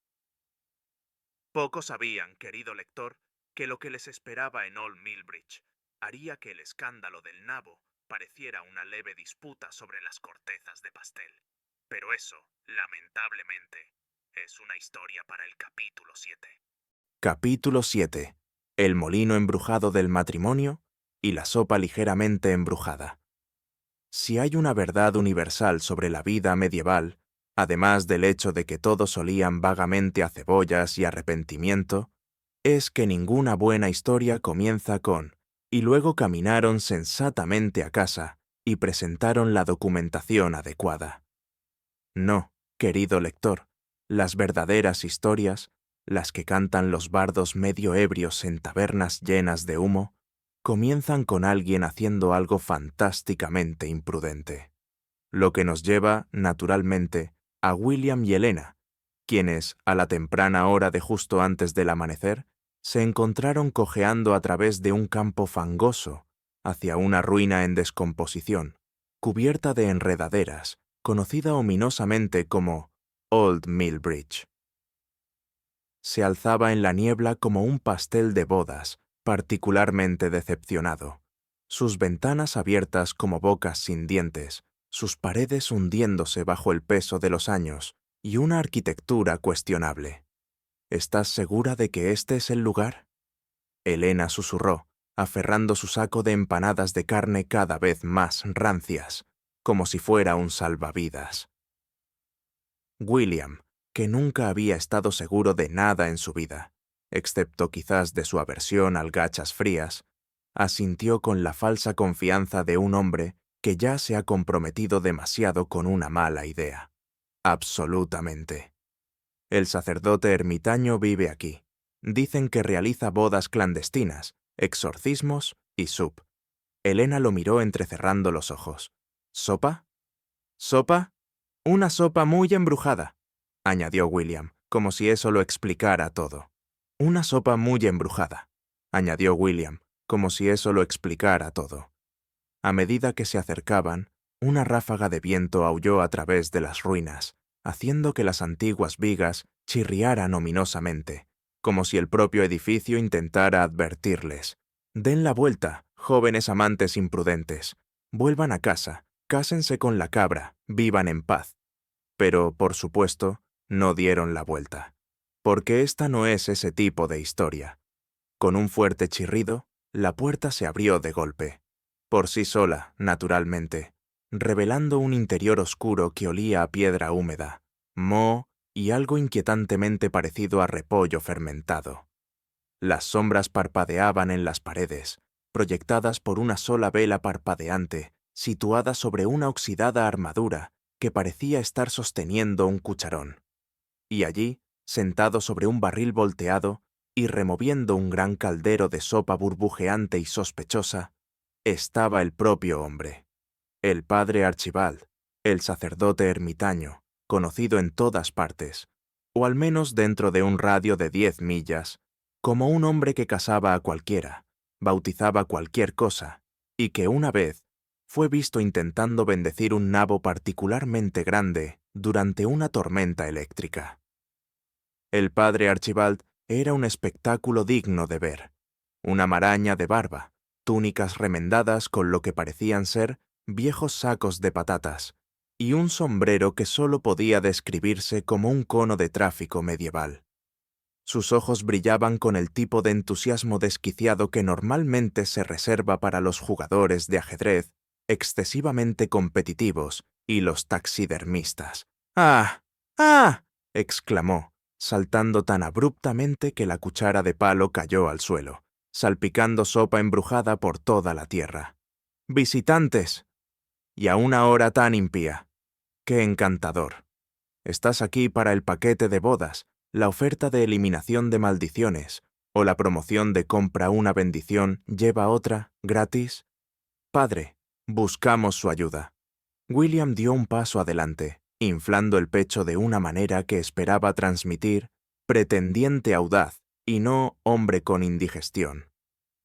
Pocos sabían, querido lector, que lo que les esperaba en Old Millbridge haría que el escándalo del nabo pareciera una leve disputa sobre las cortezas de pastel. Pero eso, lamentablemente, es una historia para el capítulo 7. Capítulo 7. El molino embrujado del matrimonio y la sopa ligeramente embrujada. Si hay una verdad universal sobre la vida medieval, además del hecho de que todos olían vagamente a cebollas y arrepentimiento, es que ninguna buena historia comienza con y luego caminaron sensatamente a casa y presentaron la documentación adecuada. No, querido lector, las verdaderas historias, las que cantan los bardos medio ebrios en tabernas llenas de humo, comienzan con alguien haciendo algo fantásticamente imprudente. Lo que nos lleva, naturalmente, a William y Helena, quienes, a la temprana hora de justo antes del amanecer, se encontraron cojeando a través de un campo fangoso, hacia una ruina en descomposición, cubierta de enredaderas, conocida ominosamente como Old Millbridge. Se alzaba en la niebla como un pastel de bodas, particularmente decepcionado, sus ventanas abiertas como bocas sin dientes, sus paredes hundiéndose bajo el peso de los años y una arquitectura cuestionable. ¿Estás segura de que este es el lugar? Helena susurró, aferrando su saco de empanadas de carne cada vez más rancias, como si fuera un salvavidas. William, que nunca había estado seguro de nada en su vida, excepto quizás de su aversión al gachas frías, asintió con la falsa confianza de un hombre que ya se ha comprometido demasiado con una mala idea. Absolutamente. El sacerdote ermitaño vive aquí. Dicen que realiza bodas clandestinas, exorcismos y sup. Helena lo miró entrecerrando los ojos. ¿Sopa? ¿Sopa? Una sopa muy embrujada, añadió William, como si eso lo explicara todo. Una sopa muy embrujada, añadió William, como si eso lo explicara todo. A medida que se acercaban, una ráfaga de viento aulló a través de las ruinas, haciendo que las antiguas vigas chirriaran ominosamente, como si el propio edificio intentara advertirles. Den la vuelta, jóvenes amantes imprudentes. Vuelvan a casa, cásense con la cabra, vivan en paz. Pero, por supuesto, no dieron la vuelta, porque esta no es ese tipo de historia. Con un fuerte chirrido, la puerta se abrió de golpe, por sí sola, naturalmente, revelando un interior oscuro que olía a piedra húmeda, moho y algo inquietantemente parecido a repollo fermentado. Las sombras parpadeaban en las paredes, proyectadas por una sola vela parpadeante, situada sobre una oxidada armadura que parecía estar sosteniendo un cucharón. Y allí, sentado sobre un barril volteado y removiendo un gran caldero de sopa burbujeante y sospechosa, estaba el propio hombre, el padre Archibald, el sacerdote ermitaño, conocido en todas partes, o al menos dentro de un radio de 10 millas, como un hombre que casaba a cualquiera, bautizaba cualquier cosa, y que una vez fue visto intentando bendecir un nabo particularmente grande durante una tormenta eléctrica. El padre Archibald era un espectáculo digno de ver. Una maraña de barba, túnicas remendadas con lo que parecían ser viejos sacos de patatas, y un sombrero que solo podía describirse como un cono de tráfico medieval. Sus ojos brillaban con el tipo de entusiasmo desquiciado que normalmente se reserva para los jugadores de ajedrez excesivamente competitivos y los taxidermistas. ¡Ah! ¡Ah! Exclamó, saltando tan abruptamente que la cuchara de palo cayó al suelo, salpicando sopa embrujada por toda la tierra. ¡Visitantes! Y a una hora tan impía. ¡Qué encantador! Estás aquí para el paquete de bodas, la oferta de eliminación de maldiciones, o la promoción de compra una bendición lleva otra, gratis. Padre, buscamos su ayuda. William dio un paso adelante, inflando el pecho de una manera que esperaba transmitir pretendiente audaz y no hombre con indigestión.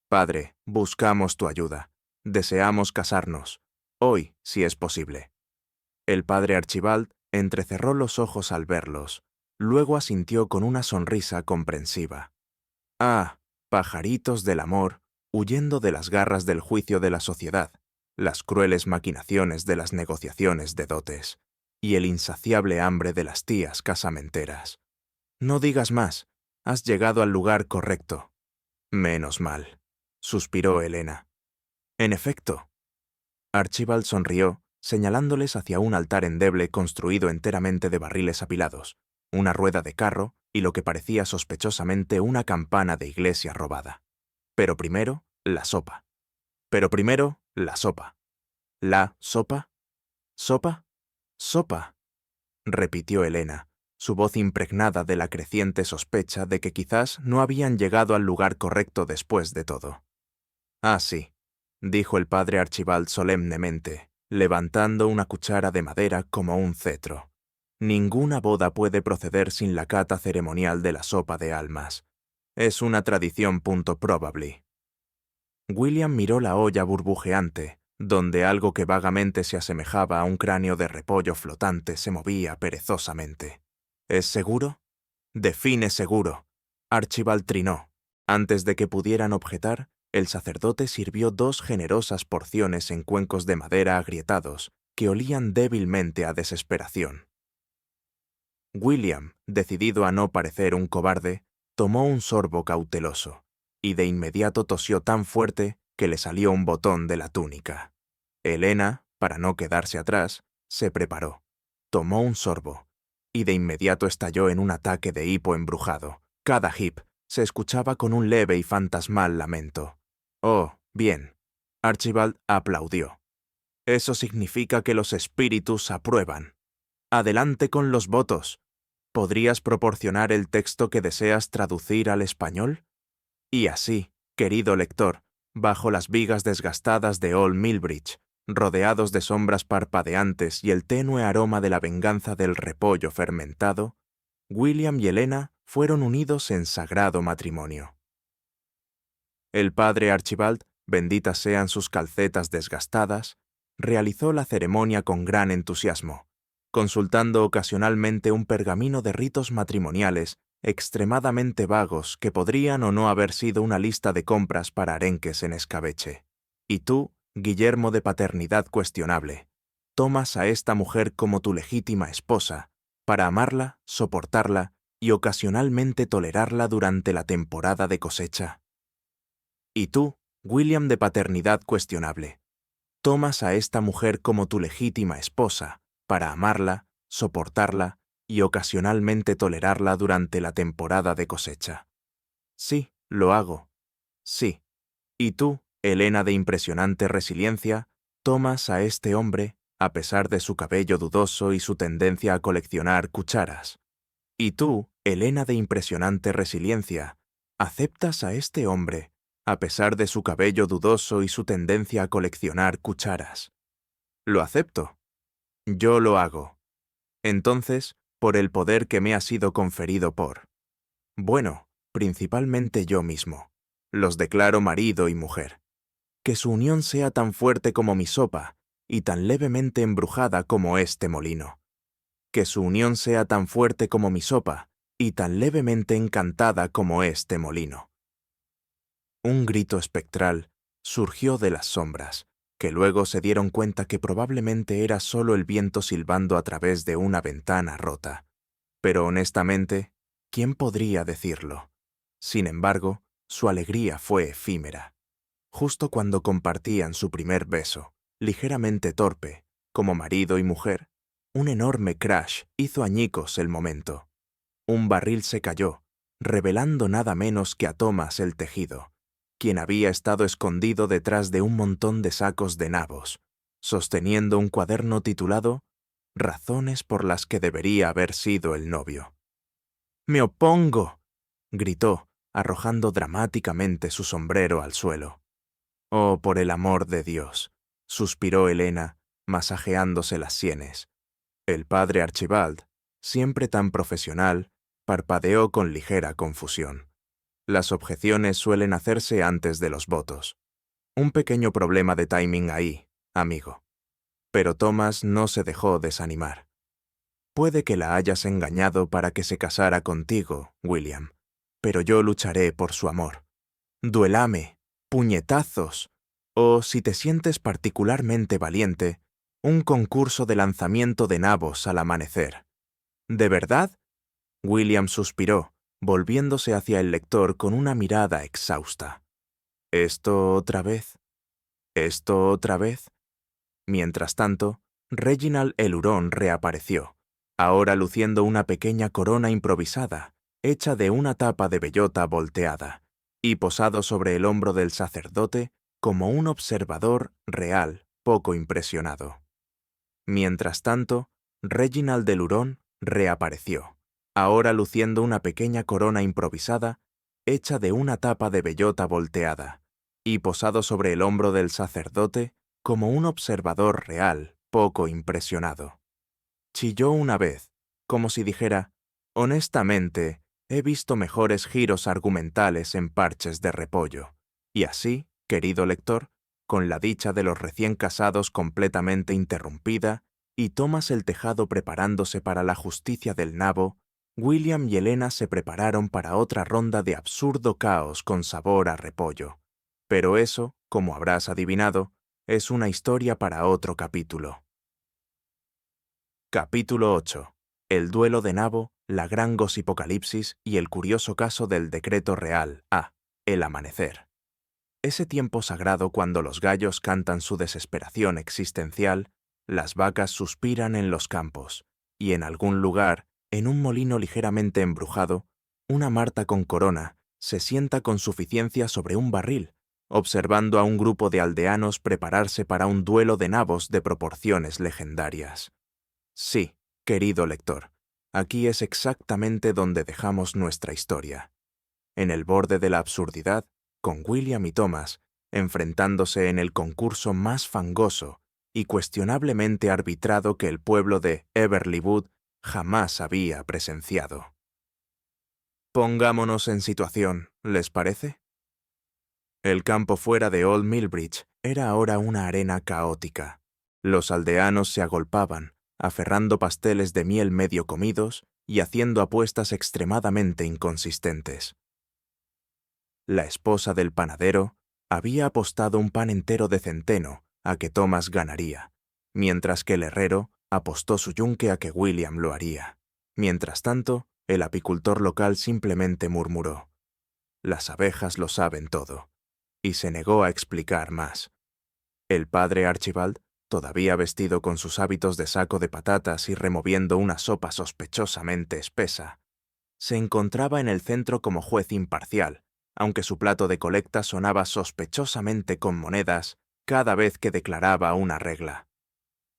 Padre, buscamos tu ayuda. Deseamos casarnos. Hoy, si es posible. El padre Archibald entrecerró los ojos al verlos, luego asintió con una sonrisa comprensiva. Ah, pajaritos del amor, huyendo de las garras del juicio de la sociedad, las crueles maquinaciones de las negociaciones de dotes, y el insaciable hambre de las tías casamenteras. No digas más, has llegado al lugar correcto. Menos mal, suspiró Helena. En efecto. Archibald sonrió, señalándoles hacia un altar endeble construido enteramente de barriles apilados, una rueda de carro y lo que parecía sospechosamente una campana de iglesia robada. Pero primero, la sopa. Pero primero, la sopa. ¿La sopa? ¿Sopa? ¿Sopa? Repitió Helena, su voz impregnada de la creciente sospecha de que quizás no habían llegado al lugar correcto después de todo. Ah, sí, dijo el padre Archibald solemnemente, levantando una cuchara de madera como un cetro. Ninguna boda puede proceder sin la cata ceremonial de la sopa de almas. Es una tradición .probably. William miró la olla burbujeante, donde algo que vagamente se asemejaba a un cráneo de repollo flotante se movía perezosamente. ¿Es seguro? Define seguro. Archibald trinó. Antes de que pudieran objetar, el sacerdote sirvió 2 generosas porciones en cuencos de madera agrietados, que olían débilmente a desesperación. William, decidido a no parecer un cobarde, tomó un sorbo cauteloso, y de inmediato tosió tan fuerte que le salió un botón de la túnica. Helena, para no quedarse atrás, se preparó, tomó un sorbo, y de inmediato estalló en un ataque de hipo embrujado. Cada hip se escuchaba con un leve y fantasmal lamento. Oh, bien. Archibald aplaudió. Eso significa que los espíritus aprueban. Adelante con los votos. ¿Podrías proporcionar el texto que deseas traducir al español? Y así, querido lector, bajo las vigas desgastadas de Old Millbridge, rodeados de sombras parpadeantes y el tenue aroma de la venganza del repollo fermentado, William y Helena fueron unidos en sagrado matrimonio. El padre Archibald, benditas sean sus calcetas desgastadas, realizó la ceremonia con gran entusiasmo, consultando ocasionalmente un pergamino de ritos matrimoniales extremadamente vagos que podrían o no haber sido una lista de compras para arenques en escabeche. Y tú, Guillermo de paternidad cuestionable, tomas a esta mujer como tu legítima esposa, para amarla, soportarla y ocasionalmente tolerarla durante la temporada de cosecha. Y tú, William de paternidad cuestionable, tomas a esta mujer como tu legítima esposa, para amarla, soportarla y ocasionalmente tolerarla durante la temporada de cosecha. Sí, lo hago. Sí. Y tú, Helena de impresionante resiliencia, tomas a este hombre, a pesar de su cabello dudoso y su tendencia a coleccionar cucharas. Y tú, Helena de impresionante resiliencia, aceptas a este hombre, a pesar de su cabello dudoso y su tendencia a coleccionar cucharas. Lo acepto. Yo lo hago. Entonces, por el poder que me ha sido conferido por... Bueno, principalmente yo mismo. Los declaro marido y mujer. Que su unión sea tan fuerte como mi sopa y tan levemente embrujada como este molino. Que su unión sea tan fuerte como mi sopa y tan levemente encantada como este molino. Un grito espectral surgió de las sombras, que luego se dieron cuenta que probablemente era solo el viento silbando a través de una ventana rota. Pero honestamente, ¿quién podría decirlo? Sin embargo, su alegría fue efímera. Justo cuando compartían su primer beso, ligeramente torpe, como marido y mujer, un enorme crash hizo añicos el momento. Un barril se cayó, revelando nada menos que a Thomas el Tejido, quien había estado escondido detrás de un montón de sacos de nabos, sosteniendo un cuaderno titulado Razones por las que debería haber sido el novio. «¡Me opongo!», gritó, arrojando dramáticamente su sombrero al suelo. «Oh, por el amor de Dios», suspiró Helena, masajeándose las sienes. El padre Archibald, siempre tan profesional, parpadeó con ligera confusión. Las objeciones suelen hacerse antes de los votos. Un pequeño problema de timing ahí, amigo. Pero Thomas no se dejó desanimar. Puede que la hayas engañado para que se casara contigo, William, pero yo lucharé por su amor. Duelame, puñetazos, o, si te sientes particularmente valiente, un concurso de lanzamiento de nabos al amanecer. ¿De verdad?, William suspiró, volviéndose hacia el lector con una mirada exhausta. ¿Esto otra vez? ¿Esto otra vez? Mientras tanto, Reginald el hurón reapareció, ahora luciendo una pequeña corona improvisada, hecha de una tapa de bellota volteada, y posado sobre el hombro del sacerdote como un observador real, poco impresionado. Mientras tanto, Reginald del hurón reapareció, ahora luciendo una pequeña corona improvisada, hecha de una tapa de bellota volteada, y posado sobre el hombro del sacerdote como un observador real, poco impresionado. Chilló una vez, como si dijera, honestamente, he visto mejores giros argumentales en parches de repollo. Y así, querido lector, con la dicha de los recién casados completamente interrumpida, y Thomas el Tejado preparándose para la justicia del nabo, William y Helena se prepararon para otra ronda de absurdo caos con sabor a repollo. Pero eso, como habrás adivinado, es una historia para otro capítulo. Capítulo 8. El duelo de Nabo, la gran gosipocalipsis y el curioso caso del decreto real A. El amanecer. Ese tiempo sagrado cuando los gallos cantan su desesperación existencial, las vacas suspiran en los campos, y en algún lugar, en un molino ligeramente embrujado, una Marta con corona se sienta con suficiencia sobre un barril, observando a un grupo de aldeanos prepararse para un duelo de nabos de proporciones legendarias. Sí, querido lector, aquí es exactamente donde dejamos nuestra historia. En el borde de la absurdidad, con William y Thomas, enfrentándose en el concurso más fangoso y cuestionablemente arbitrado que el pueblo de Everlywood jamás había presenciado. Pongámonos en situación, ¿les parece? El campo fuera de Old Millbridge era ahora una arena caótica. Los aldeanos se agolpaban, aferrando pasteles de miel medio comidos y haciendo apuestas extremadamente inconsistentes. La esposa del panadero había apostado un pan entero de centeno a que Thomas ganaría, mientras que el herrero apostó su yunque a que William lo haría. Mientras tanto, el apicultor local simplemente murmuró: «Las abejas lo saben todo», y se negó a explicar más. El padre Archibald, todavía vestido con sus hábitos de saco de patatas y removiendo una sopa sospechosamente espesa, se encontraba en el centro como juez imparcial, aunque su plato de colecta sonaba sospechosamente con monedas cada vez que declaraba una regla.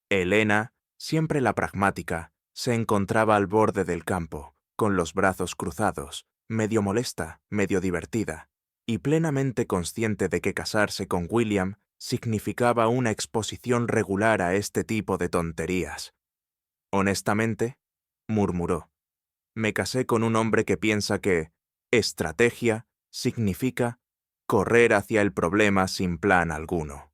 Helena, siempre la pragmática, se encontraba al borde del campo, con los brazos cruzados, medio molesta, medio divertida, y plenamente consciente de que casarse con William significaba una exposición regular a este tipo de tonterías. «Honestamente», murmuró, «me casé con un hombre que piensa que Estrategia significa correr hacia el problema sin plan alguno.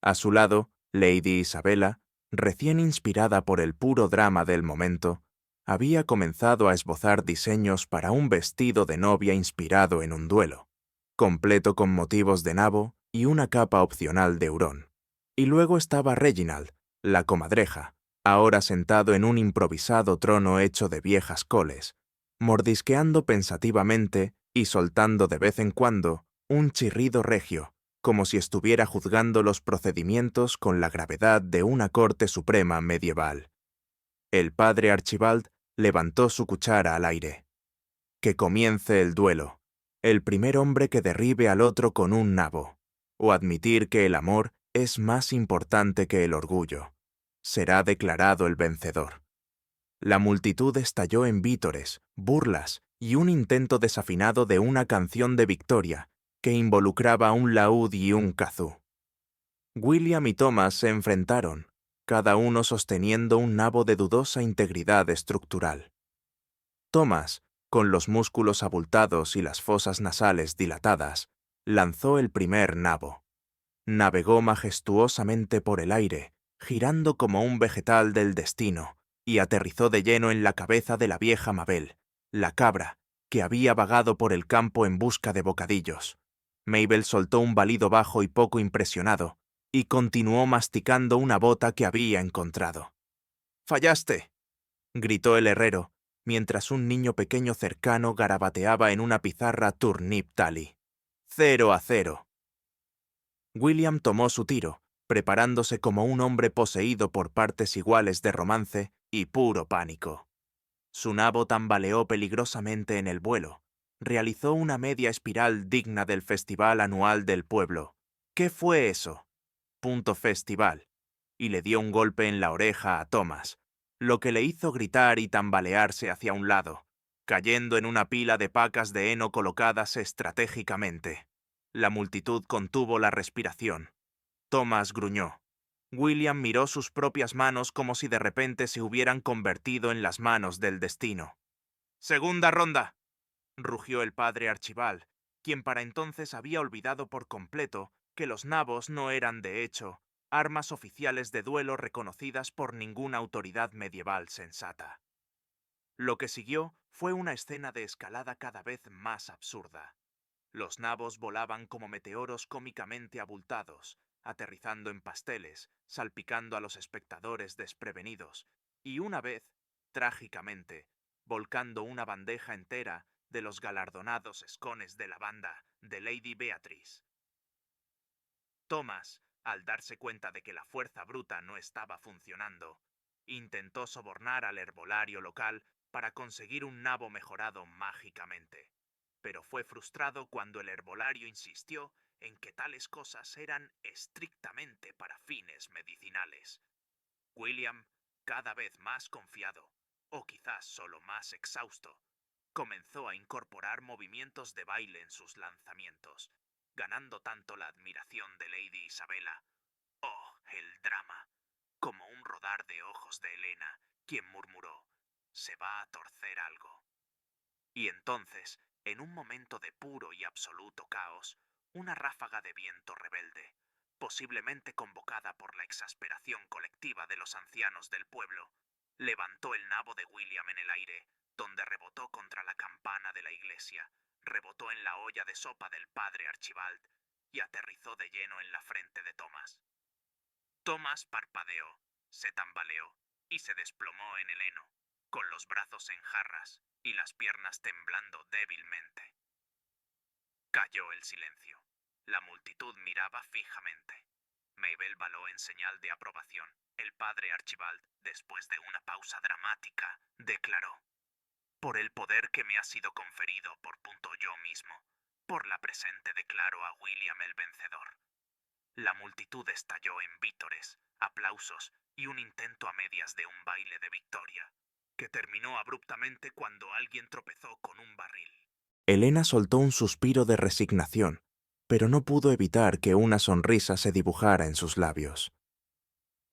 A su lado, Lady Isabella, recién inspirada por el puro drama del momento, había comenzado a esbozar diseños para un vestido de novia inspirado en un duelo, completo con motivos de nabo y una capa opcional de hurón. Y luego estaba Reginald, la comadreja, ahora sentado en un improvisado trono hecho de viejas coles, mordisqueando pensativamente y soltando de vez en cuando un chirrido regio, como si estuviera juzgando los procedimientos con la gravedad de una corte suprema medieval. El padre Archibald levantó su cuchara al aire. Que comience el duelo, el primer hombre que derribe al otro con un nabo, o admitir que el amor es más importante que el orgullo. Será declarado el vencedor. La multitud estalló en vítores, burlas y un intento desafinado de una canción de victoria que involucraba un laúd y un kazoo. William y Thomas se enfrentaron, cada uno sosteniendo un nabo de dudosa integridad estructural. Thomas, con los músculos abultados y las fosas nasales dilatadas, lanzó el primer nabo. Navegó majestuosamente por el aire, girando como un vegetal del destino, y aterrizó de lleno en la cabeza de la vieja Mabel, la cabra, que había vagado por el campo en busca de bocadillos. Mabel soltó un balido bajo y poco impresionado, y continuó masticando una bota que había encontrado. «¡Fallaste!», gritó el herrero, mientras un niño pequeño cercano garabateaba en una pizarra Turnip Tally. 0-0. William tomó su tiro, preparándose como un hombre poseído por partes iguales de romance y puro pánico. Su nabo tambaleó peligrosamente en el vuelo. Realizó una media espiral digna del festival anual del pueblo. ¿Qué fue eso? Punto festival. Y le dio un golpe en la oreja a Thomas, lo que le hizo gritar y tambalearse hacia un lado, cayendo en una pila de pacas de heno colocadas estratégicamente. La multitud contuvo la respiración. Thomas gruñó. William miró sus propias manos como si de repente se hubieran convertido en las manos del destino. «¡Segunda ronda!», rugió el padre Archibald, quien para entonces había olvidado por completo que los nabos no eran, de hecho, armas oficiales de duelo reconocidas por ninguna autoridad medieval sensata. Lo que siguió fue una escena de escalada cada vez más absurda. Los nabos volaban como meteoros cómicamente abultados, aterrizando en pasteles, salpicando a los espectadores desprevenidos, y una vez, trágicamente, volcando una bandeja entera de los galardonados escones de lavanda de Lady Beatrice. Thomas, al darse cuenta de que la fuerza bruta no estaba funcionando, intentó sobornar al herbolario local para conseguir un nabo mejorado mágicamente, pero fue frustrado cuando el herbolario insistió en que tales cosas eran estrictamente para fines medicinales. William, cada vez más confiado, o quizás solo más exhausto, comenzó a incorporar movimientos de baile en sus lanzamientos, ganando tanto la admiración de Lady Isabella, oh, el drama, como un rodar de ojos de Helena, quien murmuró, «Se va a torcer algo». Y entonces, en un momento de puro y absoluto caos, una ráfaga de viento rebelde, posiblemente convocada por la exasperación colectiva de los ancianos del pueblo, levantó el nabo de William en el aire, donde rebotó contra la campana de la iglesia, rebotó en la olla de sopa del padre Archibald y aterrizó de lleno en la frente de Thomas. Thomas parpadeó, se tambaleó y se desplomó en el heno, con los brazos en jarras y las piernas temblando débilmente. Cayó el silencio. La multitud miraba fijamente. Mabel baló en señal de aprobación. El padre Archibald, después de una pausa dramática, declaró: «Por el poder que me ha sido conferido por punto yo mismo, por la presente declaro a William el vencedor». La multitud estalló en vítores, aplausos y un intento a medias de un baile de victoria, que terminó abruptamente cuando alguien tropezó con un barril. Helena soltó un suspiro de resignación, pero no pudo evitar que una sonrisa se dibujara en sus labios.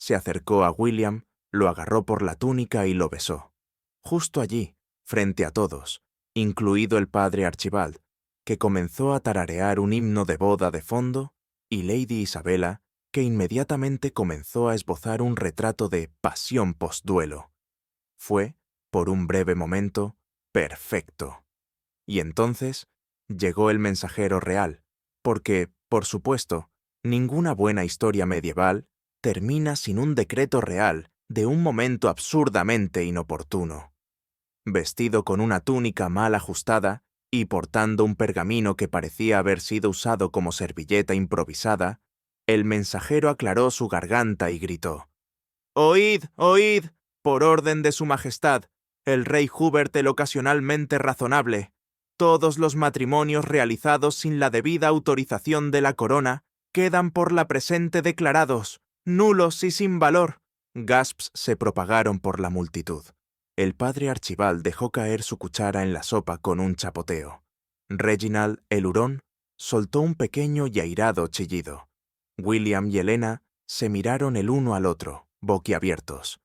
Se acercó a William, lo agarró por la túnica y lo besó. Justo allí, frente a todos, incluido el padre Archibald, que comenzó a tararear un himno de boda de fondo, y Lady Isabella, que inmediatamente comenzó a esbozar un retrato de pasión postduelo. Fue, por un breve momento, perfecto. Y entonces llegó el mensajero real, porque, por supuesto, ninguna buena historia medieval termina sin un decreto real de un momento absurdamente inoportuno. Vestido con una túnica mal ajustada y portando un pergamino que parecía haber sido usado como servilleta improvisada, el mensajero aclaró su garganta y gritó: «¡Oíd, oíd! Por orden de su majestad, el rey Hubert el ocasionalmente razonable. Todos los matrimonios realizados sin la debida autorización de la corona quedan por la presente declarados nulos y sin valor». Gasps se propagaron por la multitud. El padre Archibald dejó caer su cuchara en la sopa con un chapoteo. Reginald, el hurón, soltó un pequeño y airado chillido. William y Helena se miraron el uno al otro, boquiabiertos.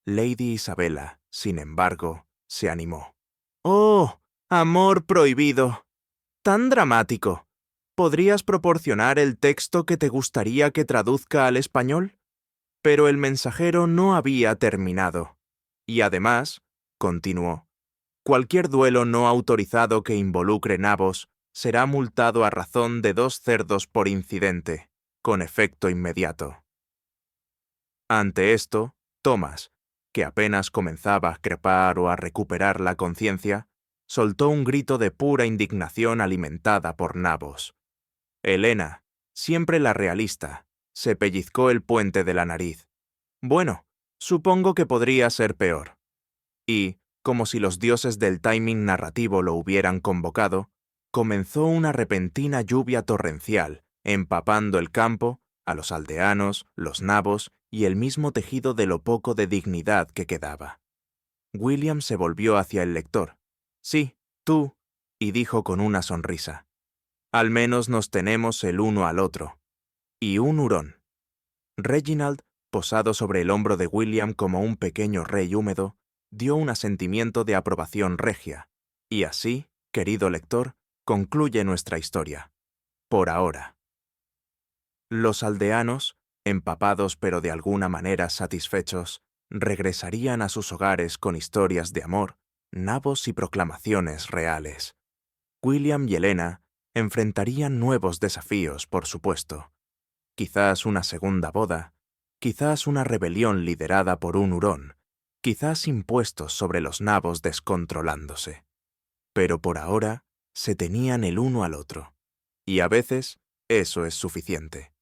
Lady Isabella, sin embargo, se animó. «¡Oh, amor prohibido! ¡Tan dramático! ¿Podrías proporcionar el texto que te gustaría que traduzca al español?» Pero el mensajero no había terminado. Y además, continuó, cualquier duelo no autorizado que involucre nabos será multado a razón de 2 cerdos por incidente, con efecto inmediato. Ante esto, Thomas, que apenas comenzaba a crepar o a recuperar la conciencia, soltó un grito de pura indignación alimentada por nabos. Helena, siempre la realista, se pellizcó el puente de la nariz. Bueno, supongo que podría ser peor. Y, como si los dioses del timing narrativo lo hubieran convocado, comenzó una repentina lluvia torrencial, empapando el campo, a los aldeanos, los nabos y el mismo tejido de lo poco de dignidad que quedaba. William se volvió hacia el lector. «Sí, tú», y dijo con una sonrisa. «Al menos nos tenemos el uno al otro. Y un hurón». Reginald, posado sobre el hombro de William como un pequeño rey húmedo, dio un asentimiento de aprobación regia. Y así, querido lector, concluye nuestra historia. Por ahora. Los aldeanos, empapados pero de alguna manera satisfechos, regresarían a sus hogares con historias de amor, nabos y proclamaciones reales. William y Helena enfrentarían nuevos desafíos, por supuesto. Quizás una segunda boda, quizás una rebelión liderada por un hurón, quizás impuestos sobre los nabos descontrolándose. Pero por ahora se tenían el uno al otro. Y a veces eso es suficiente.